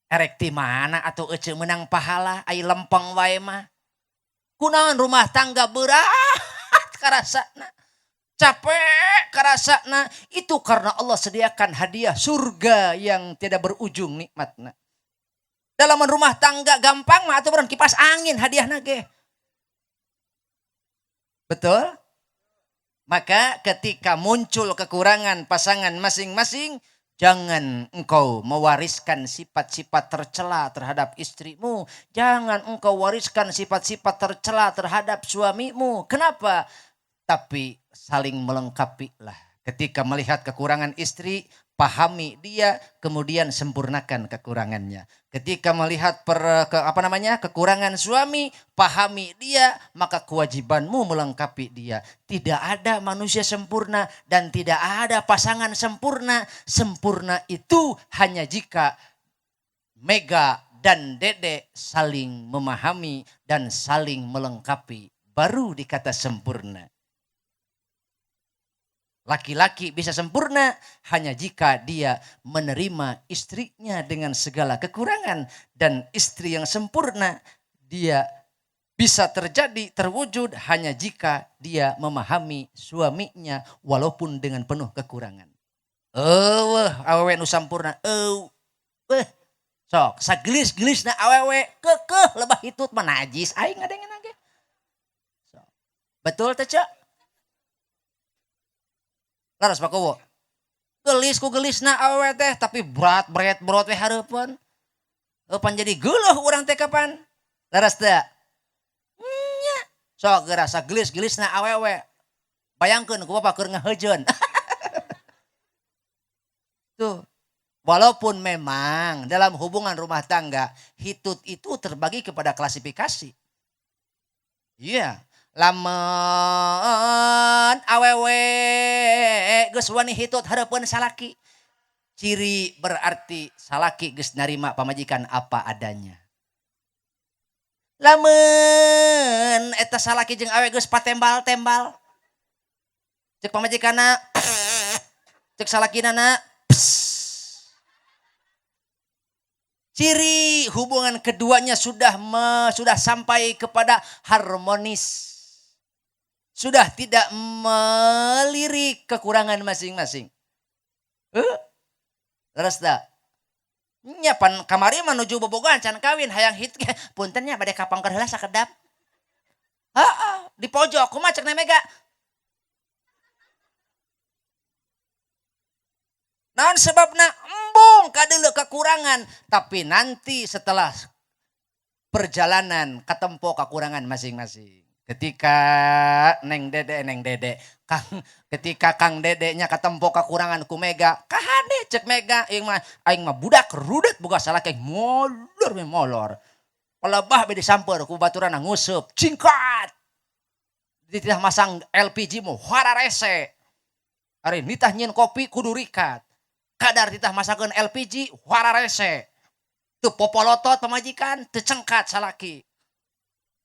erek ti mana atuh ece menang pahala, ai lempeng wae mah. Kunaon rumah tangga berat karasana, capek karasana, itu karena Allah sediakan hadiah surga yang tidak berujung nikmatna. Dalaman rumah tangga gampang mah atuh beureun kipas angin hadiahna ge. Betul? Maka ketika muncul kekurangan pasangan masing-masing, jangan engkau mewariskan sifat-sifat tercela terhadap istrimu. Jangan engkau wariskan sifat-sifat tercela terhadap suamimu. Kenapa? Tapi saling melengkapi lah. Ketika melihat kekurangan istri, pahami dia, kemudian sempurnakan kekurangannya. Ketika melihat kekurangan suami, pahami dia, maka kewajibanmu melengkapi dia. Tidak ada manusia sempurna dan tidak ada pasangan sempurna. Sempurna itu hanya jika Mega dan Dede saling memahami dan saling melengkapi, baru dikata sempurna. Laki-laki bisa sempurna hanya jika dia menerima istrinya dengan segala kekurangan. Dan istri yang sempurna dia bisa terwujud hanya jika dia memahami suaminya walaupun dengan penuh kekurangan. Awewe nu sampurna. Sok sagelis-gelis na awewe kekeh lebah hitut manajis aing ngadengeun ge. Betul teh, Cak? Laras pakowo. Gelis ku gelisna awewe teh tapi berat we hareupeun. Pan jadi geuleuh urang teh kapan? Laras teh. Nya. Sok gerasa gelis-gelisna awewe. Bayangkeun ku bapa keur ngaheujeun. Tuh. Walaupun memang dalam hubungan rumah tangga hitut itu terbagi kepada klasifikasi. Iya. Lamun awewe geus wani hitut hareupeun salaki, ciri berarti salaki geus narima pamajikan apa adanya. Lamun eta salaki jeung awewe geus patembal-tembal, cek pamajikanna, cek salakinana, ciri hubungan keduanya sudah sampai kepada harmonis. Sudah tidak melirik kekurangan masing-masing. Terus dah. Nya pan kamari menuju bobogohan can kawin hayang hit punten nya bade kapangker heula sakedap. Di pojok kumaha cek Mega. Naon sebabna embung kadeuleu kekurangan, tapi nanti setelah perjalanan katempo kekurangan masing-masing. Ketika Neng Dede, ketika Kang Dedenya katempo kekurangan ku Mega, kahade cek Mega, aing mah budak rudet boga salaki molor. Pelebah be disamper ku baturana nguseup, cingkat. Dititah masang LPG mu hararese. Ari nitah nyieun kopi kudu rikat. Kadar titah masakeun LPG hararese. Teu popolotot pamajikan, teu cengkat salaki.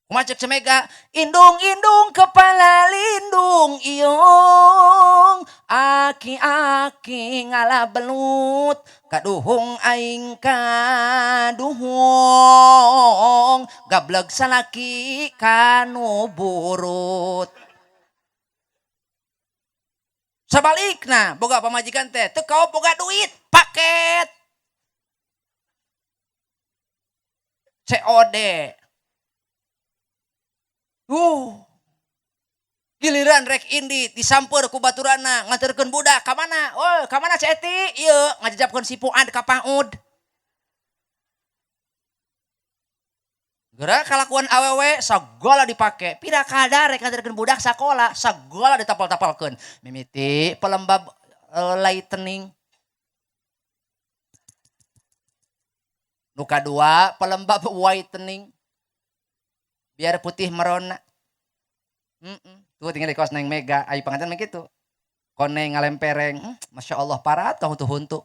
Kumacek cemega, indung-indung kepala lindung iung, aki-aki ngala belut, kaduhung aing kaduhung, Gableg salaki kanu burut. Sebalikna boga pamajikan teh teu kau boga duit paket COD. Giliran rek indi disamper ku baturana nganterkeun budak ka mana? Oh, ka mana Ceti? Ieu ngajajabkeun si Fuad ka Paud. Geura kalakuan awewe sagala dipake. Pira kadar rek nganterkeun budak sakola, sagala ditapal-tapalkeun. Mimiti pelembab lightening. Nu kadua pelembab whitening. Biar putih merona. Tuh tinggal di kos neng Mega, ayo pengantin begitu. Koneng ngalempereng, Masya Allah parat kau huntu.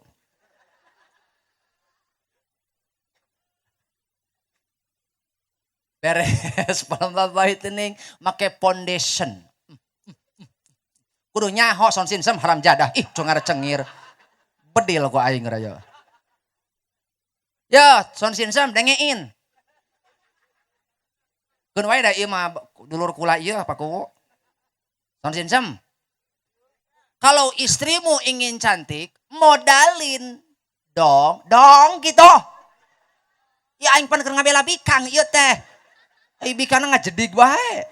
Beres pelembab whitening, make foundation. Kudu nyaho son sinsem haram jadah, cungar cengir. Bedil ku aing raya. Ya, son sinsem dengein. Keun wae da ieu mah dulur kula ieu apa ku? Son sinsem. Kalau istrimu ingin cantik, modalin dong gitu. Ya aing pan keur ngabela bikang ieu teh. Ai bikana ngajedig wae.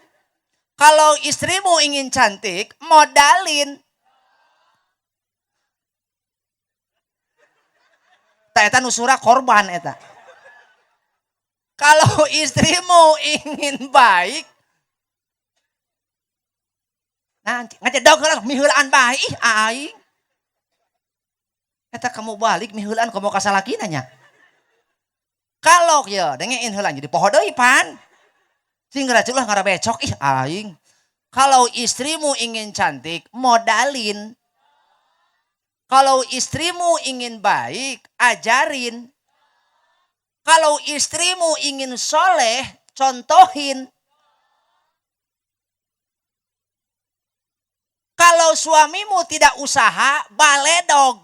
Kalau istrimu ingin cantik, modalin. Tah eta nu surah korban eta. Kalau istrimu ingin baik, nanti ngajadog heula miheulaan bae ih aing. Eta kamu balik miheulaan komo ka salakina nya. Kalau ya dengein heula jadi poho deui pan. Sing ngaraculah ngarabecok ih aing. Kalau istrimu ingin cantik, modalin. Kalau istrimu ingin baik, ajarin. Kalau istrimu ingin soleh, contohin. Kalau suamimu tidak usaha, baledog.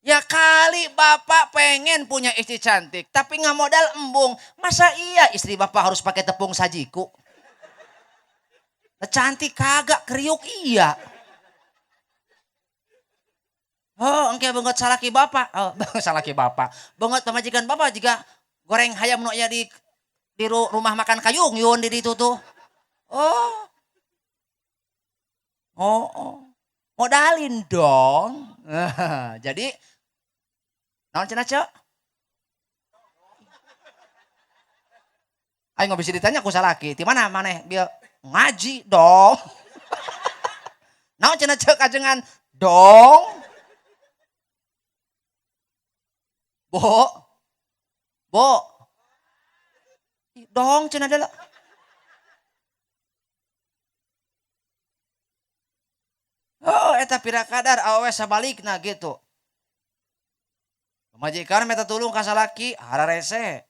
Ya kali bapak pengen punya istri cantik, tapi nggak modal embung. Masa iya istri bapak harus pakai tepung sajiku? Cantik kagak, kriuk iya. Oh, engke beungeut salaki bapak. Oh, salaki bapak. Beungeut pamajikan bapak juga goreng hayam nu aya di rumah makan Kayung yun di ditu tuh. Oh. Oh. Modalin dong. Jadi naon cenah, Cek? Aing nggak bisa ditanya ku salaki. Di mana maneh bieu ngaji dong. Naon cenah Cek kajengan dong. Bo. Dong cenah adalah. Oh, eta pira kadar awewe sabalikna gitu. Pamajikan meta tulung ka salaki hararese.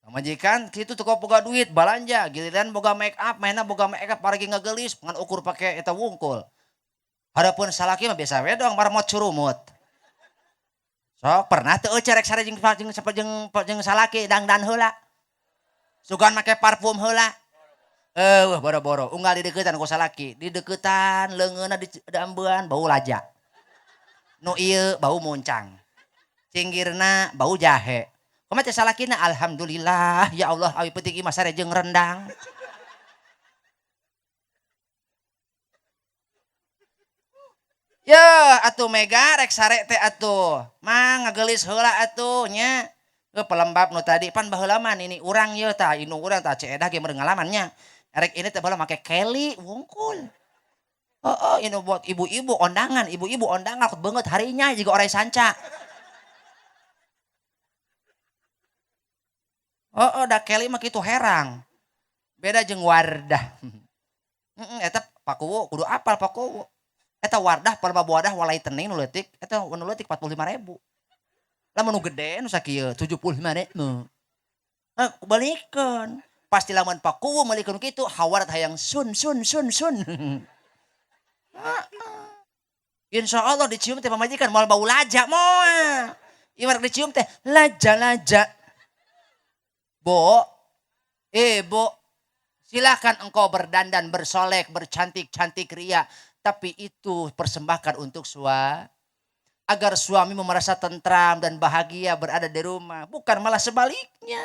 Pamajikan kitu teu boga duit balanja, giliran boga make up, mainna boga make up paragi ngagelis ngan ukur pake eta wungkul. Hadapun salaki mah biasa we doang marmot curumut. So pernah teu cerek sare jeung salaki dangdan heula. Sugan make parfum heula. Boro-boro unggal di deketan ku salaki, di deketan leungeunna di ambean bau laja. Nu ieu bau muncang. Cinggirna bau jahe. Kumaha teh salakina alhamdulillah ya Allah awi peuting ieu mah sare jeung rendang. Ya atuh Mega rek sare teh atuh. Mang ngagelis heula atuh nya. Pelembab nu tadi pan baheula mah ini urang ye tah inu urang tah ceedah ge meureun ngalamannya. Rek ini teh baheula make Kelly wungkul. Ini buat ibu-ibu ondangan beungeut harinya jiga orai sanca. Da Kelly mah kitu herang. Beda jeung Wardah. Eta pakuwu kudu apal pakuwu. Eta Wardah pelembab wadah walai tening nu leutik, eta nu leutik 45.000. Lamun nu gede nu sakieu 75.000. Balikeun. Pasti lamun pakuwu malikeun kitu hawarat hayang sun. Insya Allah dicium teh pamajikan moal bau laja moal. Ibarat dicium teh laja. Bo, bo, silakan engkau berdandan, bersolek, bercantik-cantik ria. Tapi itu persembahkan untuk agar suamimu merasa tentram dan bahagia berada di rumah. Bukan malah sebaliknya.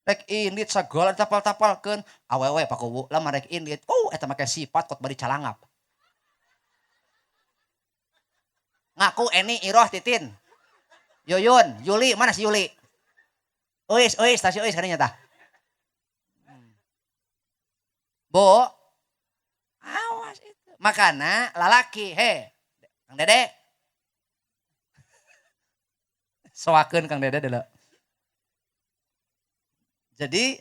Rek indit sagala tapal-tapalkeun awewe pakuwu lama rek indit. Oh eta make sifat kot bari calangap. Ngaku Eni Iroh Titin. Yuyun, Yuli, mana si Yuli? Uis, tasi uis kadinya tah. Bo, awas itu. Makana lalaki, Kang Dede. Soakeun Kang Dede dulu. Jadi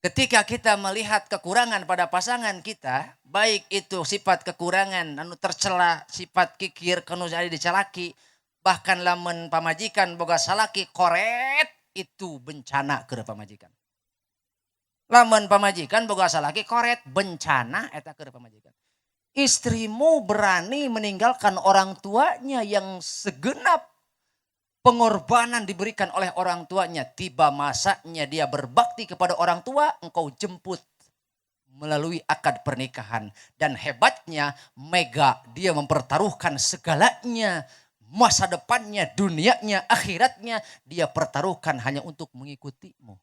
ketika kita melihat kekurangan pada pasangan kita, baik itu sifat kekurangan anu tercela, sifat kikir kanu jadi dicalaki, bahkan lamun pamajikan boga salaki koret, itu bencana ke pamajikan. Lamun pamajikan boga salaki koret, bencana eta ke pamajikan. Istrimu berani meninggalkan orang tuanya yang segenap pengorbanan diberikan oleh orang tuanya. Tiba masanya dia berbakti kepada orang tua, engkau jemput melalui akad pernikahan. Dan hebatnya Mega, dia mempertaruhkan segalanya. Masa depannya, dunianya, akhiratnya, dia pertaruhkan hanya untuk mengikutimu.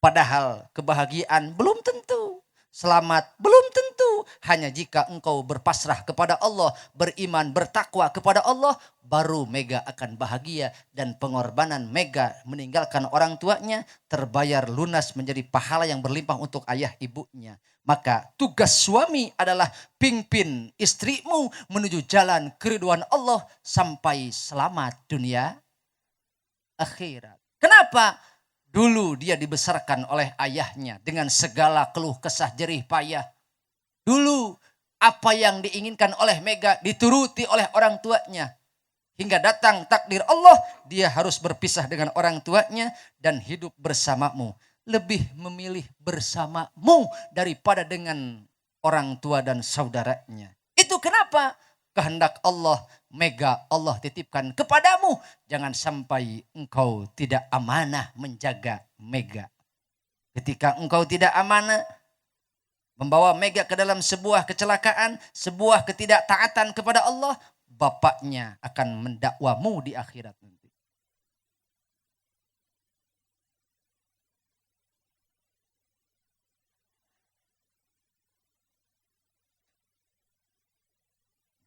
Padahal kebahagiaan belum tentu. Selamat belum tentu. Hanya jika engkau berpasrah kepada Allah, beriman, bertakwa kepada Allah, baru Mega akan bahagia. Dan pengorbanan Mega meninggalkan orang tuanya terbayar lunas menjadi pahala yang berlimpah untuk ayah ibunya. Maka tugas suami adalah pimpin istrimu menuju jalan keriduan Allah sampai selamat dunia akhirat. Kenapa? Dulu dia dibesarkan oleh ayahnya dengan segala keluh kesah jerih payah. Dulu apa yang diinginkan oleh Mega dituruti oleh orang tuanya. Hingga datang takdir Allah, dia harus berpisah dengan orang tuanya dan hidup bersamamu. Lebih memilih bersamamu daripada dengan orang tua dan saudaranya. Itu kenapa? Kehendak Allah, Mega Allah titipkan kepadamu. Jangan sampai engkau tidak amanah menjaga Mega. Ketika engkau tidak amanah, membawa Mega ke dalam sebuah kecelakaan, sebuah ketidaktaatan kepada Allah, bapaknya akan mendakwamu di akhirat nanti.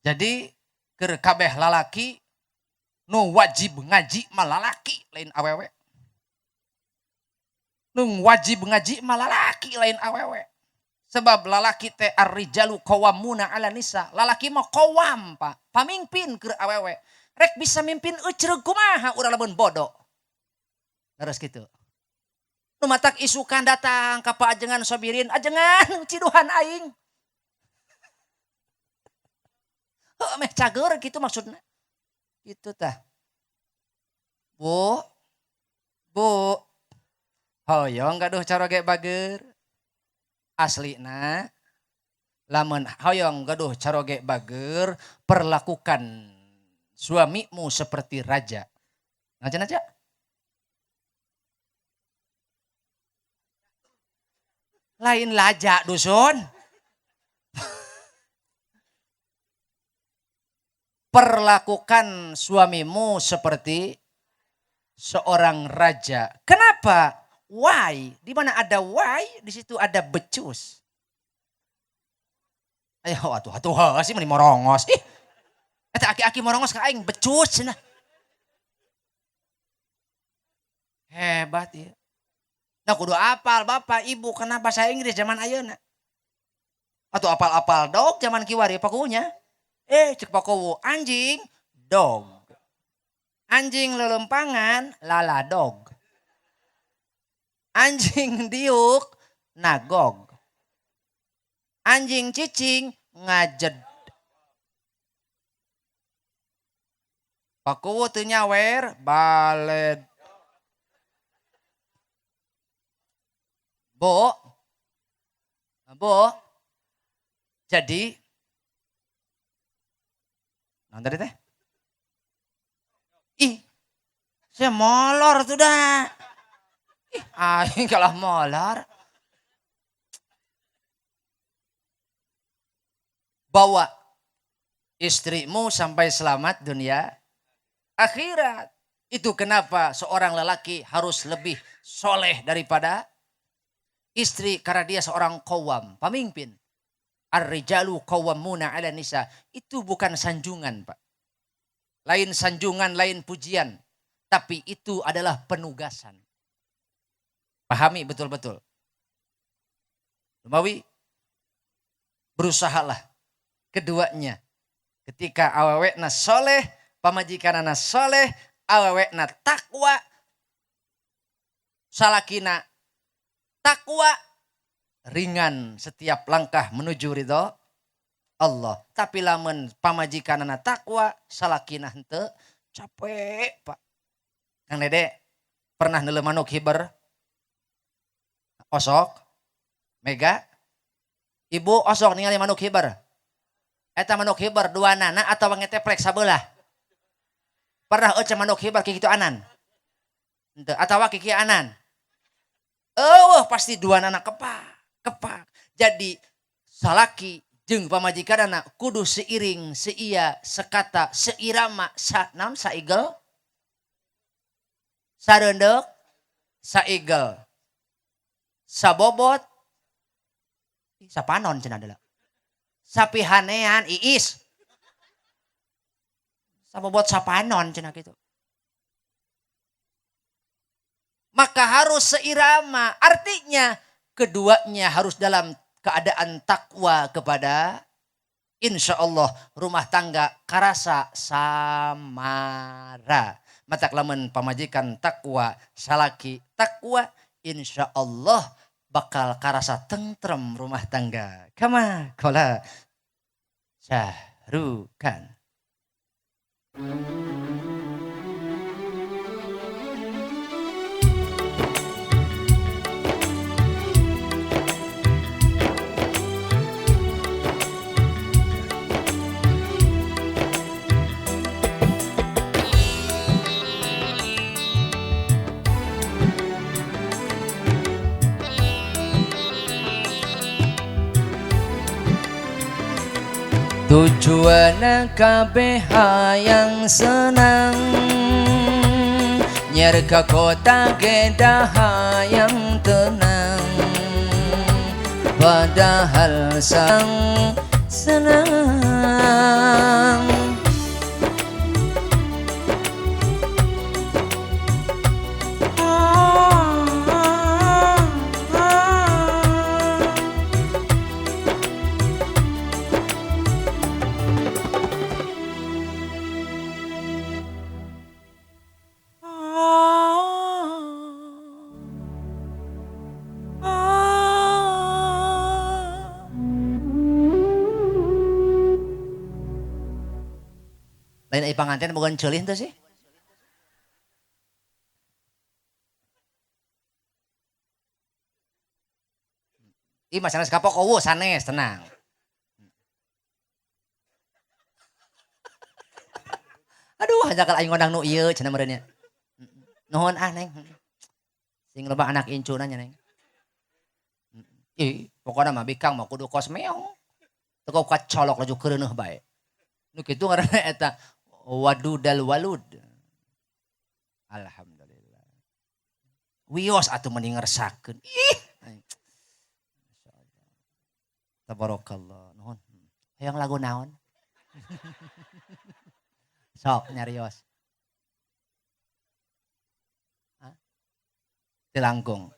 Jadi kabeh lalaki nu wajib ngaji mah lalaki lain awewe. Nu wajib ngaji mah lalaki lain awewe. Sebab lalaki teh ar-rijalu qawwamuna 'ala nisa. Lalaki mah qawam, Pak. Pamimpin keur awewe. Rek bisa mimpin eucereug kumaha urang lamun bodoh. Terus gitu. Nu matak isukan datang ka Pak Ajengan Sobirin, ajengan ciduhan aing. Meh cager gitu maksudnya. Gitu tah. Bu. Hoyong gaduh caroge bager. Aslina lamun hoyong gaduh caroge bager, perlakukan suamimu seperti raja. Ngajan aja. Lain laja dusun. Perlakukan suamimu seperti seorang raja. Kenapa? Why? Di mana ada why, di situ ada becus. Ayo atuh sih meni morongos. Ih. Eta aki-aki morongos ka aing becus cenah. Hebat ya. Nah kudu apal bapak ibu kena bahasa Inggris zaman ayeuna. Atuh apal-apal dog zaman kiwari pakunya. Cek pakowo anjing dog. Anjing lelempangan lala dog. Anjing diuk nagog. Anjing cicing ngajed. Pakowo teu nyawer baled. Bo. Jadi Nah tadi teh. Ih, saya molor tuh dah. Ih, aing kalah molor. Bawa istrimu sampai selamat dunia akhirat. Itu kenapa seorang lelaki harus lebih soleh daripada istri. Karena dia seorang qawwam, pemimpin. Ar-rijalu qawwamuna 'ala nisa. Itu bukan sanjungan, Pak. Lain sanjungan, lain pujian. Tapi itu adalah penugasan. Pahami betul-betul. Lumawi, berusahalah keduanya. Ketika awewekna soleh, pamajikanana soleh, awewekna takwa, salakina takwa, ringan setiap langkah menuju ridho Allah. Tapi lamun pamajikanana takwa, salakina henteu capek, Pak. Kang Dede pernah neuleuh manuk hiber? Osok? Mega? Ibu osok ningali manuk hiber? Eta manuk hiber dua nana atau ngeteplek sabelah? Pernah eueuh manuk hiber kitu anan? Henteu atawa kiki anan? Pasti dua nana kepak. Jadi salaki jeung pamajikanana kudu seiring, seiya, sekata, seirama, naon saigel? Sareundeuк, saigel. Sabobot, sapanon cenah deula. Sapihanean iis. Sabobot sapanon cenah kitu. Maka harus seirama. Artinya keduanya harus dalam keadaan takwa kepada insya Allah rumah tangga karasa samara. Matak lamun pamajikan takwa, salaki takwa, insya Allah bakal karasa tentrem rumah tangga. Kama kola Syahrukan. Tujuan kabeh hayang senang, nyer ka kota geda hayang tenang, padahal sang senang. Lain ai panganten bukan ceulih teh sih. Ih masalah kapok eueuh sanes tenang. Aduh hajakal aing ngondang nu ieu cenah meureunnya. Nuhun Neng. Sing loba anak incuna nya Neng. Ih pokona mah bikang mah kudu kos meong. Teu kacolok laju keureuneuf bae. Nu kitu ngaranna eta wadudal walud. Alhamdulillah. Wios atuh mending ngersakeun. Ih. Tabarakallah. Nuhun. Hayang lagu naon? Sok nyarios. Hah? Tilangkung.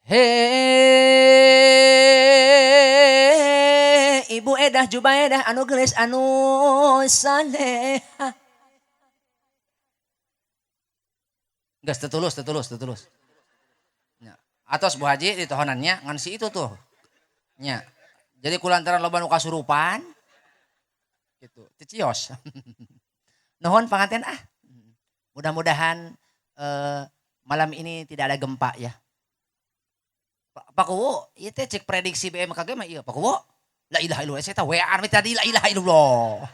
Hei Ibu Edah Jubaedah anu geus anu salehah. Geus tetulus. Nya. Atos Bu Haji ditohonannya ngan si itu tuh. Nya. Jadi kulantaran loba nu kasurupan gitu. Ticios. Nuhun panganten ah. Mudah-mudahan malam ini tidak ada gempa ya. Pak Kuwu, ieu teh cek prediksi BMKG mah ieu Pak Kuwu. La ilaha illallah saya teh WA tadi la ilaha illallah.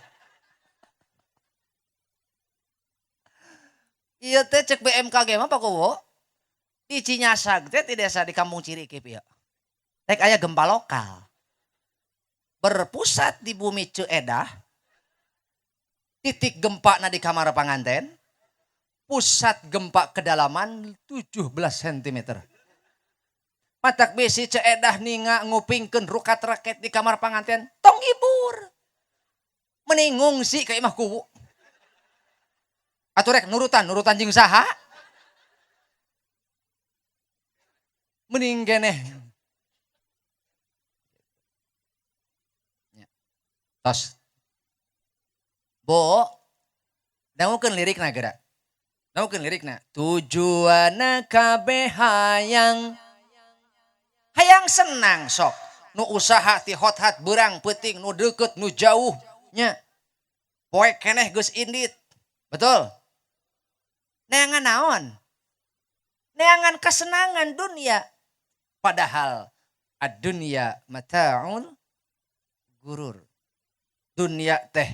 Ieu teh cek BMKG mah Pak Kuwu. Di Cinyasag teh di desa di Kampung Ciri kieu ya. Tek aya gempa lokal. Berpusat di bumi Cuedah. Titik gempa di kamar panganten. Pusat gempa kedalaman 17 cm. Matak bisi Ceedah ninga ngupingkeun rukat raket di kamar panganten. Tong ibur. Mending ngungsi ka imah Kuwu. Atuh rek nurutan jeung saha? Mending keneh. Tos. Bo, dangukeun lirikna geura. Dangukeun lirikna. Tujuanna kabeh hayang senang sok. Nu usaha ti hot-hat beurang peuting nu deukeut nu jauh nya. Poek keneh geus indit. Betul? Neangan naon? Neangan kesenangan dunia. Padahal ad-dunya mata'ul gurur. Dunia teh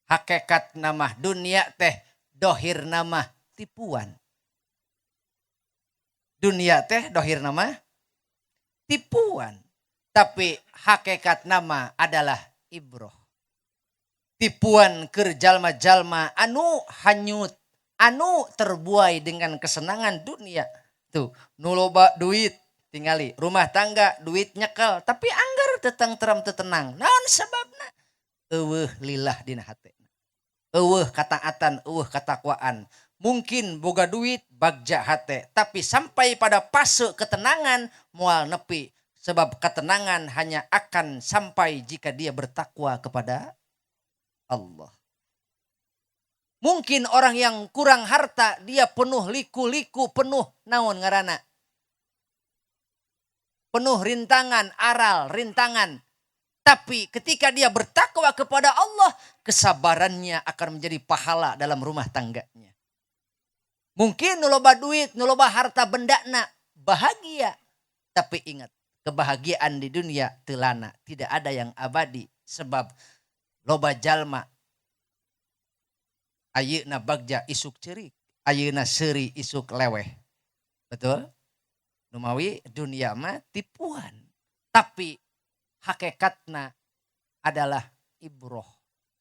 hakikat nama dunia teh dohir nama tipuan. Dunia teh dohir nama tipuan. Tapi hakikat nama adalah ibroh. Tipuan keur jalma-jalma anu hanyut, anu terbuai dengan kesenangan dunia. Tuh, nu loba duit tingali, rumah tangga duit nyekel, tapi anggar tetang teram tetenang. Naon sebabna? Eueuh lillah dina hatena. Eueuh kataatan, eueuh katakwaan. Mungkin boga duit bagja hate, tapi sampai pada fase ketenangan moal nepi. Sebab ketenangan hanya akan sampai jika dia bertakwa kepada Allah. Mungkin orang yang kurang harta, dia penuh liku-liku, penuh naon ngaranna? Penuh rintangan, aral, rintangan. Tapi ketika dia bertakwa kepada Allah, kesabarannya akan menjadi pahala dalam rumah tangganya. Mungkin nu loba duit, nu loba harta bendana, bahagia. Tapi ingat, kebahagiaan di dunia telana, tidak ada yang abadi. Sebab loba jalma ayeuna bagja isuk cerik, ayeuna seuri isuk leweh. Betul? Numawi dunia mah tipuan. Tapi hakikatna adalah ibroh.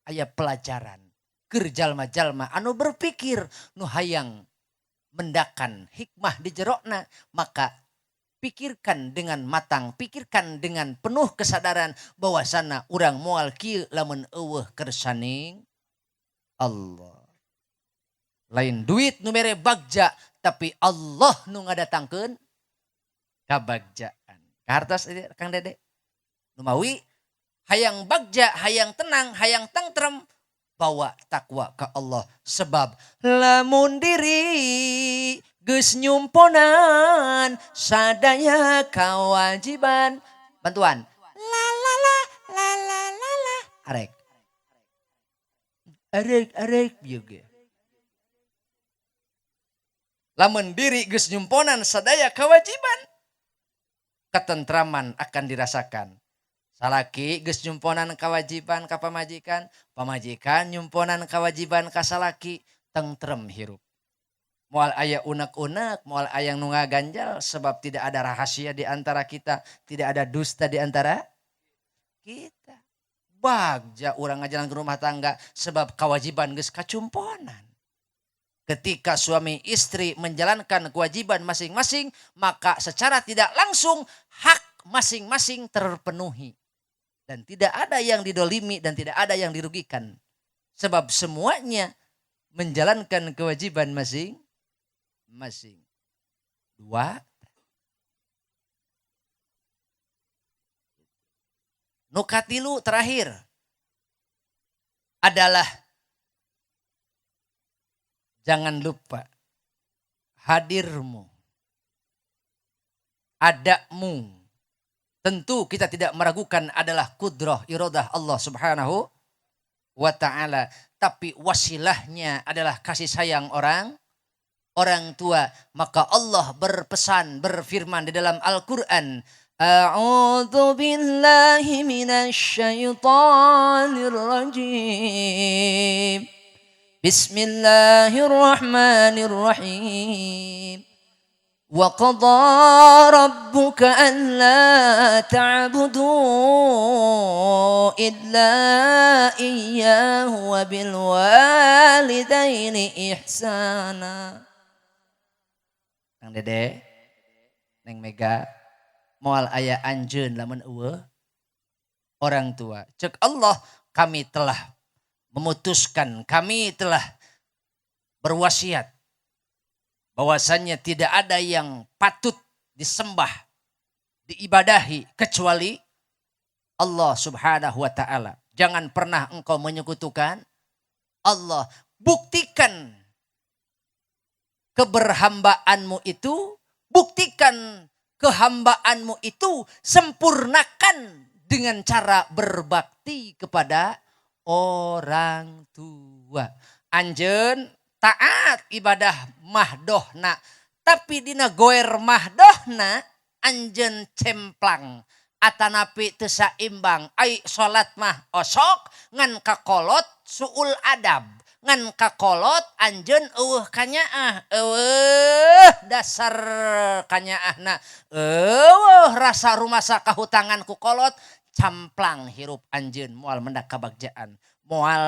Aya pelajaran. Keur jalma-jalma anu berpikir nu hayang mendakan hikmah di jerokna, maka pikirkan dengan matang, pikirkan dengan penuh kesadaran bahwasana urang moal kieu lamun eueuh kersaning Allah. Lain duit nu mere bagja, tapi Allah nu ngadatangkeun kabagjaan. Kahartos Kang Dede. Numawi hayang bagja, hayang tenang, hayang tentrem, bawa takwa ke Allah. Sebab lamun diri geus nyumponan sadaya kewajiban. Bantuan. La la la la la la la. Arek juga. Lamun diri geus nyumponan sadaya kewajiban, ketentraman akan dirasakan. Salaki geus nyumponan kewajiban ka pamajikan, pamajikan nyumponan kewajiban ka salaki, tentrem hirup. Moal aya unek-unek, moal aya nu ngaganjal, sebab tidak ada rahasia di antara kita, tidak ada dusta di antara kita. Bagja urang ngajalan ke rumah tangga sebab kewajiban geus kacumponan. Ketika suami istri menjalankan kewajiban masing-masing, maka secara tidak langsung hak masing-masing terpenuhi. Dan tidak ada yang didolimi dan tidak ada yang dirugikan. Sebab semuanya menjalankan kewajiban masing-masing. Dua. Nukatilu terakhir adalah jangan lupa hadirmu, adamu. Tentu kita tidak meragukan adalah kudrah iradah Allah Subhanahu wa ta'ala, tapi wasilahnya adalah kasih sayang orang tua. Maka Allah berpesan, berfirman di dalam Al-Qur'an, A'udzu billahi minasy syaithanir rajim. Bismillahirrahmanirrahim. Wa qadha rabbuka alla ta'budu illa iyyahu wa bil walidaini ihsana. Kang Dede, Neng Mega, moal aya anjeun lamun eueuh orang tua. Cek Allah, kami telah memutuskan, kami telah berwasiat bahwasannya tidak ada yang patut disembah, diibadahi kecuali Allah Subhanahu wa ta'ala. Jangan pernah engkau menyekutukan Allah. Buktikan keberhambaanmu itu, buktikan kehambaanmu itu, sempurnakan dengan cara berbakti kepada orang tua. Anjeun taat ibadah mahdohna, tapi dina goer mahdohna anjeun cemplang atanapi teu saimbang. Ai salat mah osok ngan kakolot suul adab, ngan kakolot anjeun eueuh kanyaah, eueuh dasar kanyaahna, eueuh rasa rumasa kahutangan ku kolot, camplang hirup anjeun moal mendak kabagjaan, moal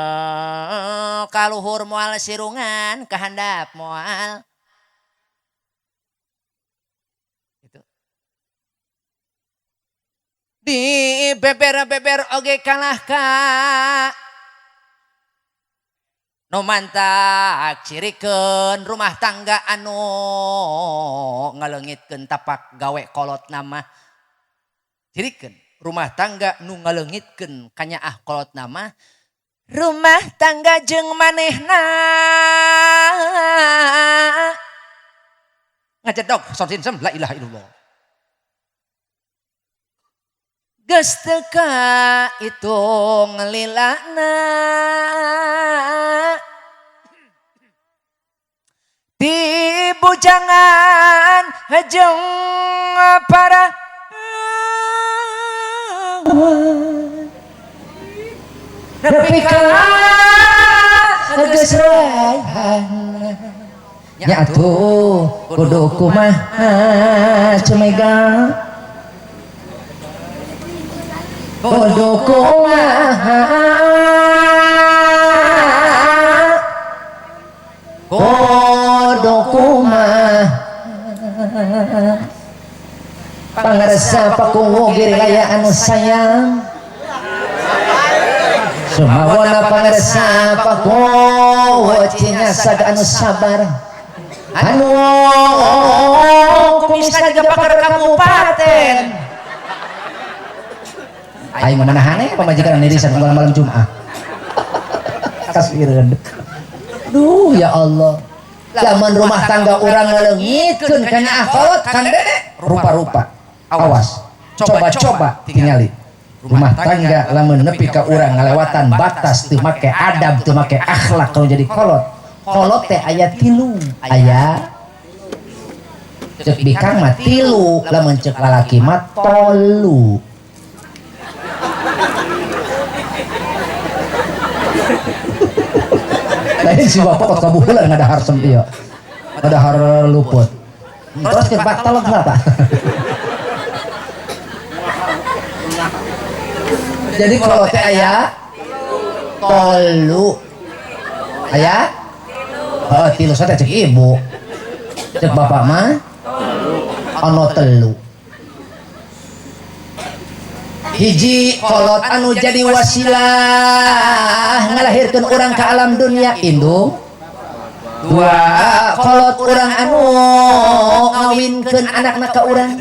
kaluhur, moal sirungan kahandap, moal itu di beber-beber oge kalah ka nu mantak cirikeun rumah tangga anu ngaleungitkeun tapak gawe kolot nama, cirikeun rumah tangga nu ngaleungitkeun kanyaah kolot nama, rumah tangga jeung manehna ngajedog somsin-sem la ilaha illallah. Geus teu ka itu ngelilana di bujangan jeung para nepi ka geus rayhan nya atuh kudu kumaha Cemega, kudu kumaha pangarsa pakuwu giri raya anu sayang, sumawana pangarsa pakuwu cinya sada anu sabar, anu kumisna juga pakar kabupaten. Aing manahane pamajikan irisan malam Jumat. Kasireun. Duh ya Allah. Lamun rumah tangga urang ngaleungitkeun kana kolot Kang Dede rupa-rupa. Awas. Coba-coba tingali. Rumah tangga lamun nepi ka urang ngalewatan batas teu make adab, teu make akhlak kalau jadi kolot. Kolot teh aya 3. Aya cek bikang mah 3, lamun cek lalaki mah 3. Lain si bapak kok kabuhulan ngadahar sempio, ngadahar luput. Terus ke batal kenapa? Jadi kalau teh aya 3, aya 3 saya cek ibu, cek bapak mah ono 3. Hiji kolot anu jadi wasilah ngalahirkeun urang ke alam dunia indung. 2 kolot urang anu ngawinkeun anakna ka urang.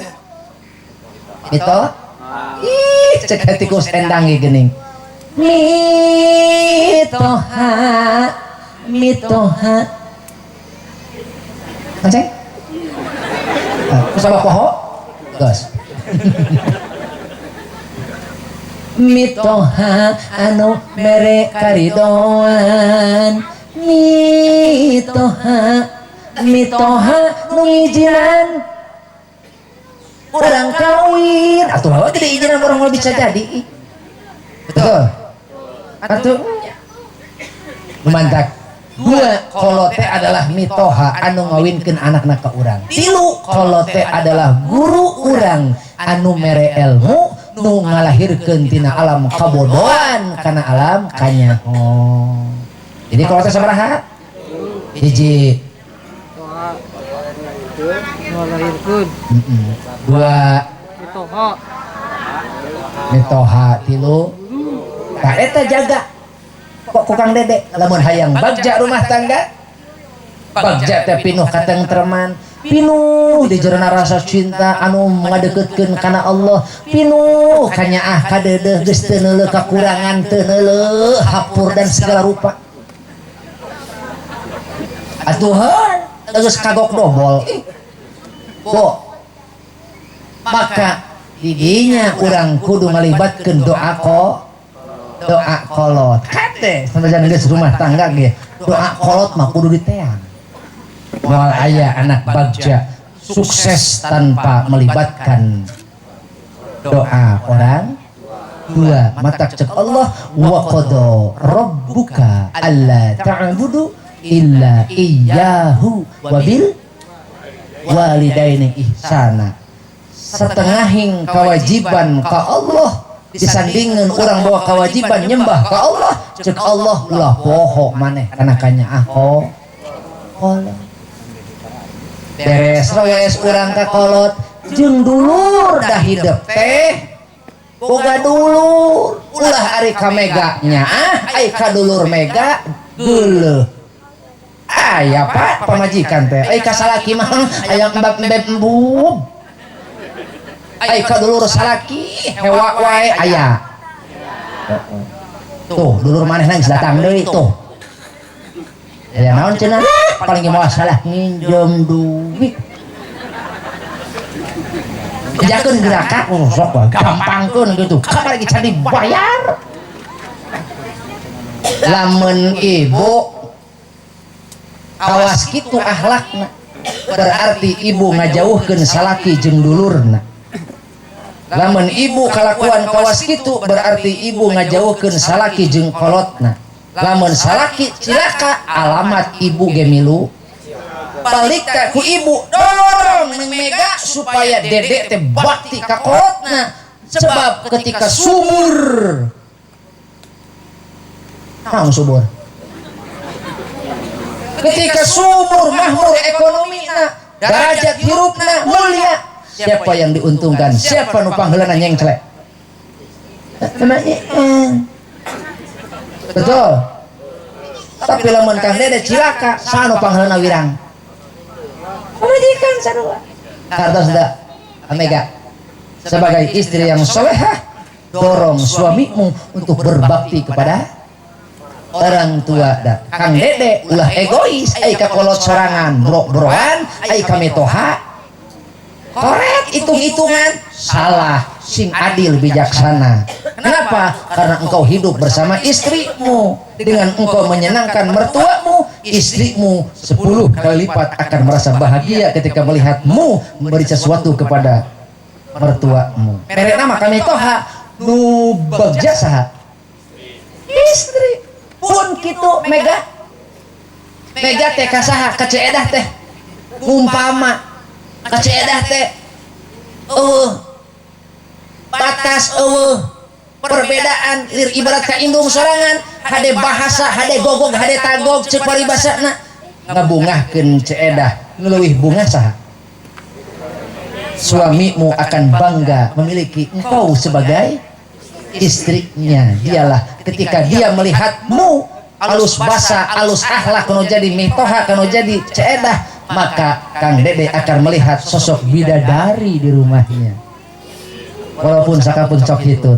Itu ih cek tikus endang ge geuning. Mitoha. Kanceng? Kusaba poho? Geus. mitoha anu mere karidoan mitoha nu ngijinan urang kawin atuh bawa gede ijinan orang mau bisa jadi betul atuh mantap. Dua kolote adalah mitoha anu ngawinkeun anakna ka urang. Tilu kolote adalah guru urang anu mere ilmu nu ngalahirkeun tina alam kabodohan kana alam kanyaho. Jadi kolote sabaraha? Hiji. Ngalahirkeun. Dua mitoha. Tilu. Ka eta jaga. Kok Kang Dede lamun hayang bagja rumah tangga bagja teh pinuh katentreman pinuh di jerona rasa cinta anu ngadeukeutkeun kana Allah pinuh kanyaah kadeudeuh geus teu neuleuh kakurangan teu neuleuh hapur dan segala rupa atuhan geus kagok dobol maka didinya urang kudu ngalibatkeun doa kolot kate sampeyan geus rumah tangga ge doa kolot mah kudu diteang moal aya anak bagja sukses tanpa melibatkan doa orang dua mata cek Allah wa qada rabbuka alla ta'budu illa iyyahu wa bil walidaini ihsana setengahing kewajiban ka Allah disandingin orang bawa kewajiban nyembah ke Allah cek Allah ulah poho maneh kana kanyaah kolot beres roes urang ka kolot jeung dulur dah hidup teh boga dulur ulah ari ka mega nyaah ai ka dulur mega geuleuh aya pak pamajikan teh ai ka salaki mah aya embab-embab ai ka dulur salaki hewa wae aya tuh dulur manehna geus datang deui tuh aya naon cenah paling moal salah nginjem duit jakeun gerakan sok gampangkeun gitu kapan lagi can dibayar lamun ibu awas kitu akhlakna berarti ibu ngajauhkeun salaki jeung dulurna lamun ibu kalakuan kawas kitu berarti ibu ngajauhkeun salaki jeung kolotna lamun salaki cilaka alamat ibu ge milu balik ku ibu dorong mega supaya dedek teh bakti ka kolotna sebab ketika subur subur ketika subur mahmur ekonomina derajat hirupna mulia siapa yang diuntungkan siapa nu pangheulana nyengklek betul tapi lamun Kang Dede cilaka sanu pangheulana wirang majikan sarua kartos da Amega sebagai istri yang solehah dorong suamimu untuk berbakti kepada orang tua da Kang Dede ulah egois ai ka kolot sorangan bro-broan ai ka metoha korek hitung-hitungan salah sing adil bijaksana. Kenapa? Karena engkau hidup bersama istrimu dengan engkau menyenangkan mertuamu, istrimu 10 kali lipat akan merasa bahagia ketika melihatmu memberi sesuatu kepada mertuamu. Merek nama kami toha nu bagja saha istri pun kitu mega teh kasaha keceedah teh umpama kaceedah teh batas perbedaan ibarat ka indung sorangan hade bahasa hade gogog hade tagog ceuk paribasana ngabungahkeun ceedah nu leuwih bunga saha suamimu akan bangga memiliki engkau sebagai istrinya. Dialah ketika dia melihatmu alus basa alus akhlak kanu jadi mitoha kanu jadi ceedah maka Kang Dede akan melihat sosok bidadari di rumahnya walaupun sakapun cok hitut.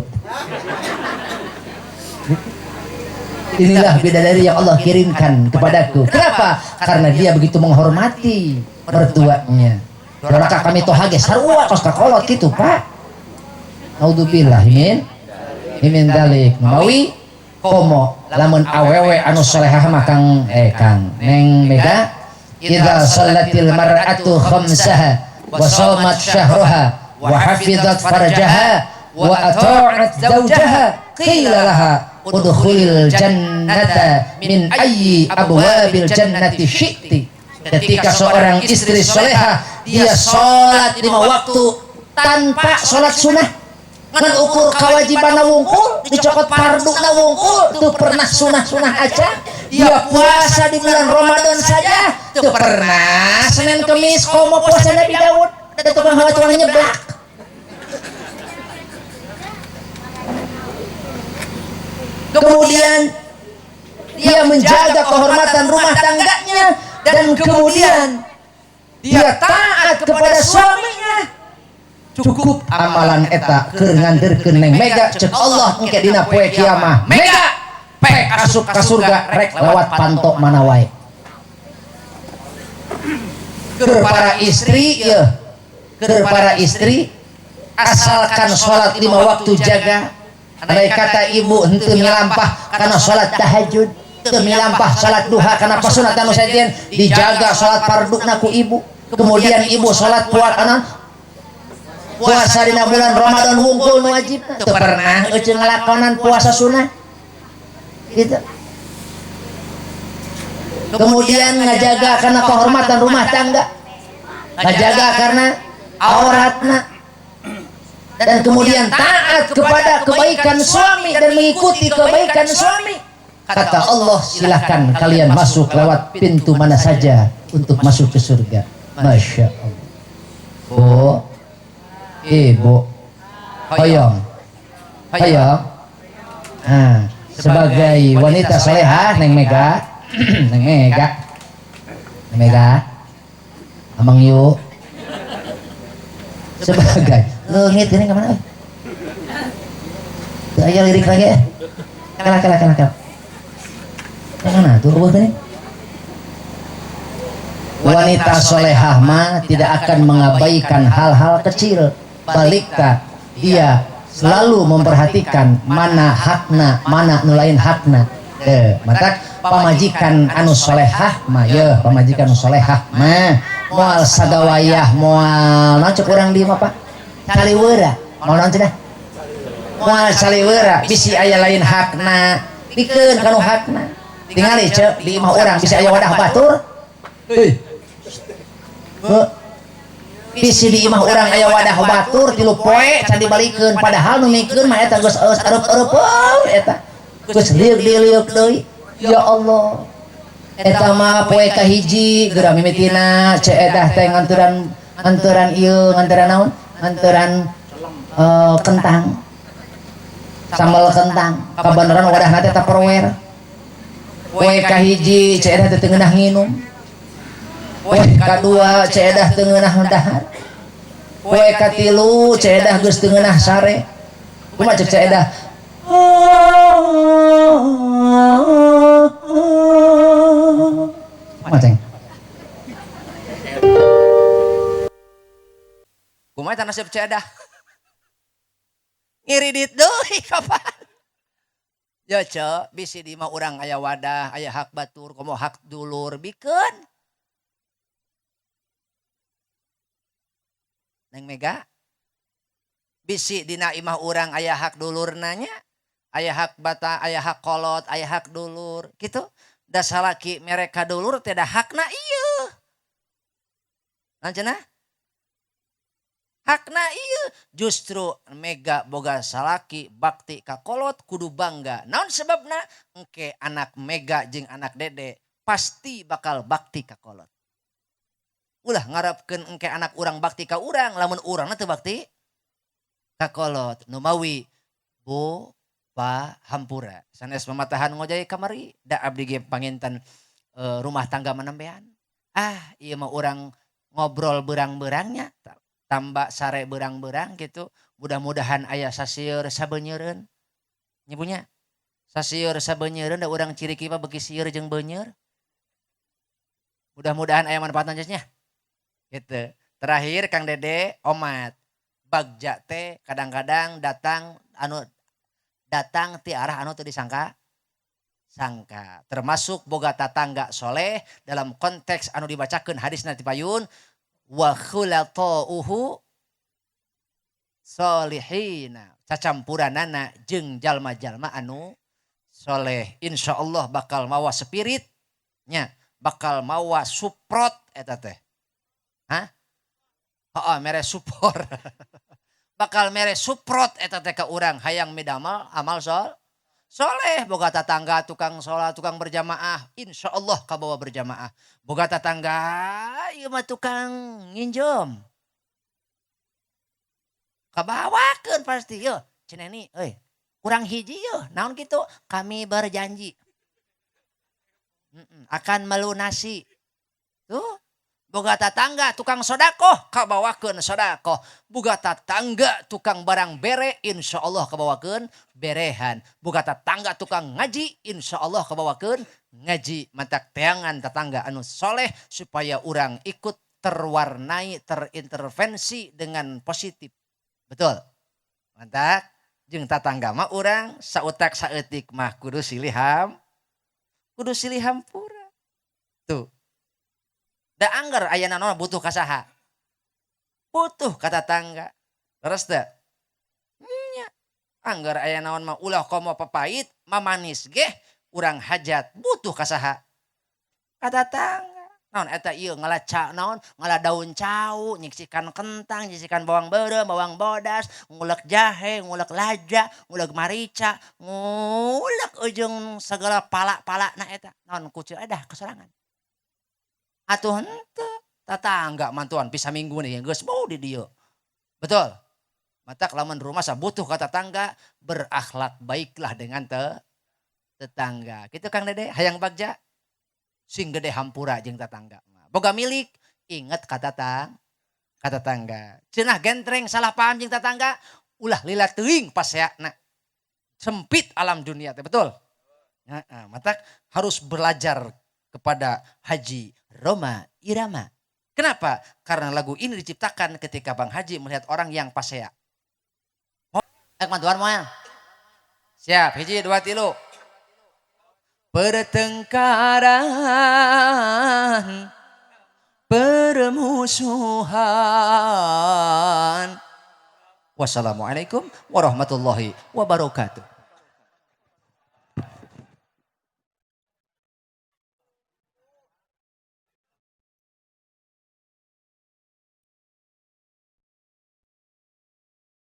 Inilah bidadari yang Allah kirimkan kepadaku. Kenapa? Karena dia begitu menghormati mertuanya. Maka kami toha ge sarua kos kakolot gitu Pak. Naudzubillah min mimin dalik numawi komo lamun awewe anu solehah mah kang neng mega idza shallatil mar'atu khamsaha wa shamat syahraha wa hafizat farjaha wa ata'at zawjaha qila laha udkhulil jannata min ayyi abwabil jannati syi'ti. Ketika seorang istri solehah dia sholat 5 waktu tanpa sholat sunnah, ngan ukur kewajiban wungkul dicokot fardu na wungkul tuh pernah sunah aja, dia puasa di bulan Ramadan saja tuh pernah Senin Kemis komo puasa Nabi Daud ada tukang hawa tukang nyeblak. Kemudian dia menjaga kehormatan rumah tangganya dan kemudian dia taat kepada suaminya. Cukup amalan eta keur ngandeurkeun neng mega ceuk Allah engke dina poe kiamah mega pek asup ka surga rek lewat panto mana wae. Keur para istri ya, keur para istri asalkan salat 5 waktu jaga. Andai kata ibu henteu milampah kana salat tahajud, teu milampah salat duha kana pasunat anu sajen, dijaga salat farduna ku ibu. Kemudian ibu salat puasa dina bulan Ramadan wungkul nu wajib teu pernah euceun ngalakonan puasa sunnah gitu. Kemudian ngajaga karena kehormatan rumah tangga, ngajaga karena auratna, dan kemudian taat kepada kebaikan suami dan mengikuti kebaikan suami. Kata Allah, silahkan kalian masuk lewat pintu mana saja untuk masuk ke surga. Masya Allah. Bu, ibu, hoyong, nah, sebagai wanita solehah neng mega, amang yuk, sebagai leungit ini kemana? Tuh aja lirik lagi ya. Kalah. Mana tuh buat ini? Wanita solehah mah tidak akan mengabaikan hal-hal kecil. Balikta dia selalu memperhatikan mana hakna, mana nulain hakna. Mata pamajikan anu solehah mah ya, pamajikan anu solehah mah moal sagawayah moal naon cek urang di mah Pak? Saliweura. Moal naon cenah? Moal saliweura bisi aya lain hakna, pikeun kanu hakna. Tingali cek di imah urang bisi aya wadah batur. Bisi di imah urang aya wadah batur 3 poe can dibalikeun padahal nu mikeun mah eta geus arep-arep eta. Geus liuk-liuk deui. Ya Allah. Eta mah poe kahiji geura mimitina ceedah teh nganturan ieu nganturan naon? Nganturan kentang. Sambal kentang. Kabeneran wadahna teh Tupperware. Poe kahiji ceedah teh teu ngeunah nginum. Poe kadua ceedah teu ngeunah dahar. Poe katilu ceedah geus teu ngeunah sare. Kumaha cek ceedah? Maceng. Kumaha eta nasib ceedah? Ngiridit deui kapan? Ya ce, bisi di mah urang aya wadah, aya hak batur, komo hak dulur bikeun. Neng Mega, bisi dina imah urang aya hak dulur nanya, aya hak bata, aya hak kolot, aya hak dulur, gitu. Da salaki mereka dulur tidak hakna ieu. Lanceuna? Hakna ieu. Justru Mega boga salaki bakti ka kolot kudu bangga. Naon sebabna? Engke anak Mega jeung anak Dede pasti bakal bakti ka kolot. Ulah ngarepkeun engke anak urang bakti ka urang, lamun urangna teu bakti ka kolot. Nu mawi Bu Pa Hampura sanes pamatahan ngojay kamari da abdi ge panginten rumah tangga menembean. Ieu mah urang ngobrol beurang-beurangnya tambah sare beurang-beurang gitu. Mudah-mudahan aya sasieur sabeunyeureun. Nyebunya sasieur sabeunyeureuun da urang ciriki mah beuki sieur jeung beunyeur. Mudah-mudahan aya manfaatna nya. Gitu. Terakhir Kang Dede omat bagja teh kadang-kadang datang anu datang ti arah anu teu disangka sangka. Termasuk boga tatangga soleh dalam konteks anu dibacakeun hadisna ti payun wa khulatauhu solihina, cacampuranana jeung jalma-jalma anu soleh. Insyaallah bakal mawa spiritnya, bakal mawa suprot eta teh. Hah? Heeh, mere support. Bakal mere suprot eta teh ka urang hayang midamal amal soleh. Boga tatangga tukang sholat, tukang berjamaah, insyaallah kabawa berjamaah. Boga tatangga ieu mah tukang nginjem, kabawakeun pasti. Yo ceneni euy, kurang hiji yo naon kitu, kami berjanji akan melunasi. Tuh boga tatangga tukang sodako, kabawakeun sodako. Boga tatangga tukang barang bere, insyaallah kabawakeun berehan. Boga tatangga tukang ngaji, insyaallah kabawakeun ngaji. Mantak teangan tatangga anu soleh supaya orang ikut terwarnai, terintervensi dengan positif. Betul. Mantak jeung tatangga mah urang sautak saeutik mah kudu siliham pura. Tuh. Da anggar aya naon butuh ka saha? Butuh ka tatangga. Leres teu? Nya. Anggar aya naon mah ulah komo papait, mamanis ge urang hajat butuh ka saha? Ka tatangga. Naon eta ieu ngalaca naon? Ngala daun cau, nyiksikan kentang, nyiksikan bawang beureum, bawang bodas, ngulek jahe, ngulek laja, ngulek marica, ngulek ujung segala pala-palana eta. Naon kucil edah kesorangan. Atuh henteu tatangga mantuan pisa minggu nih geus bau di dieu. Betul. Matak lamun rumah sabutuh ka tatangga, berakhlak baiklah dengan tetangga. Kitu Kang Dede, hayang bagja. Sing gede hampura jeung tatangga. Boga milik, inget ka tetangga. Cenah gentreng salah paham jeung tatangga, ulah lila teuing paseana. Sempit alam dunia teh, betul? Matak harus belajar kepada Haji Rhoma Irama. Kenapa? Karena lagu ini diciptakan ketika Bang Haji melihat orang yang pasea. Mantuan moal. Siap, hiji dua tilu. Pertengkaran, permusuhan. Wassalamualaikum warahmatullahi wabarakatuh.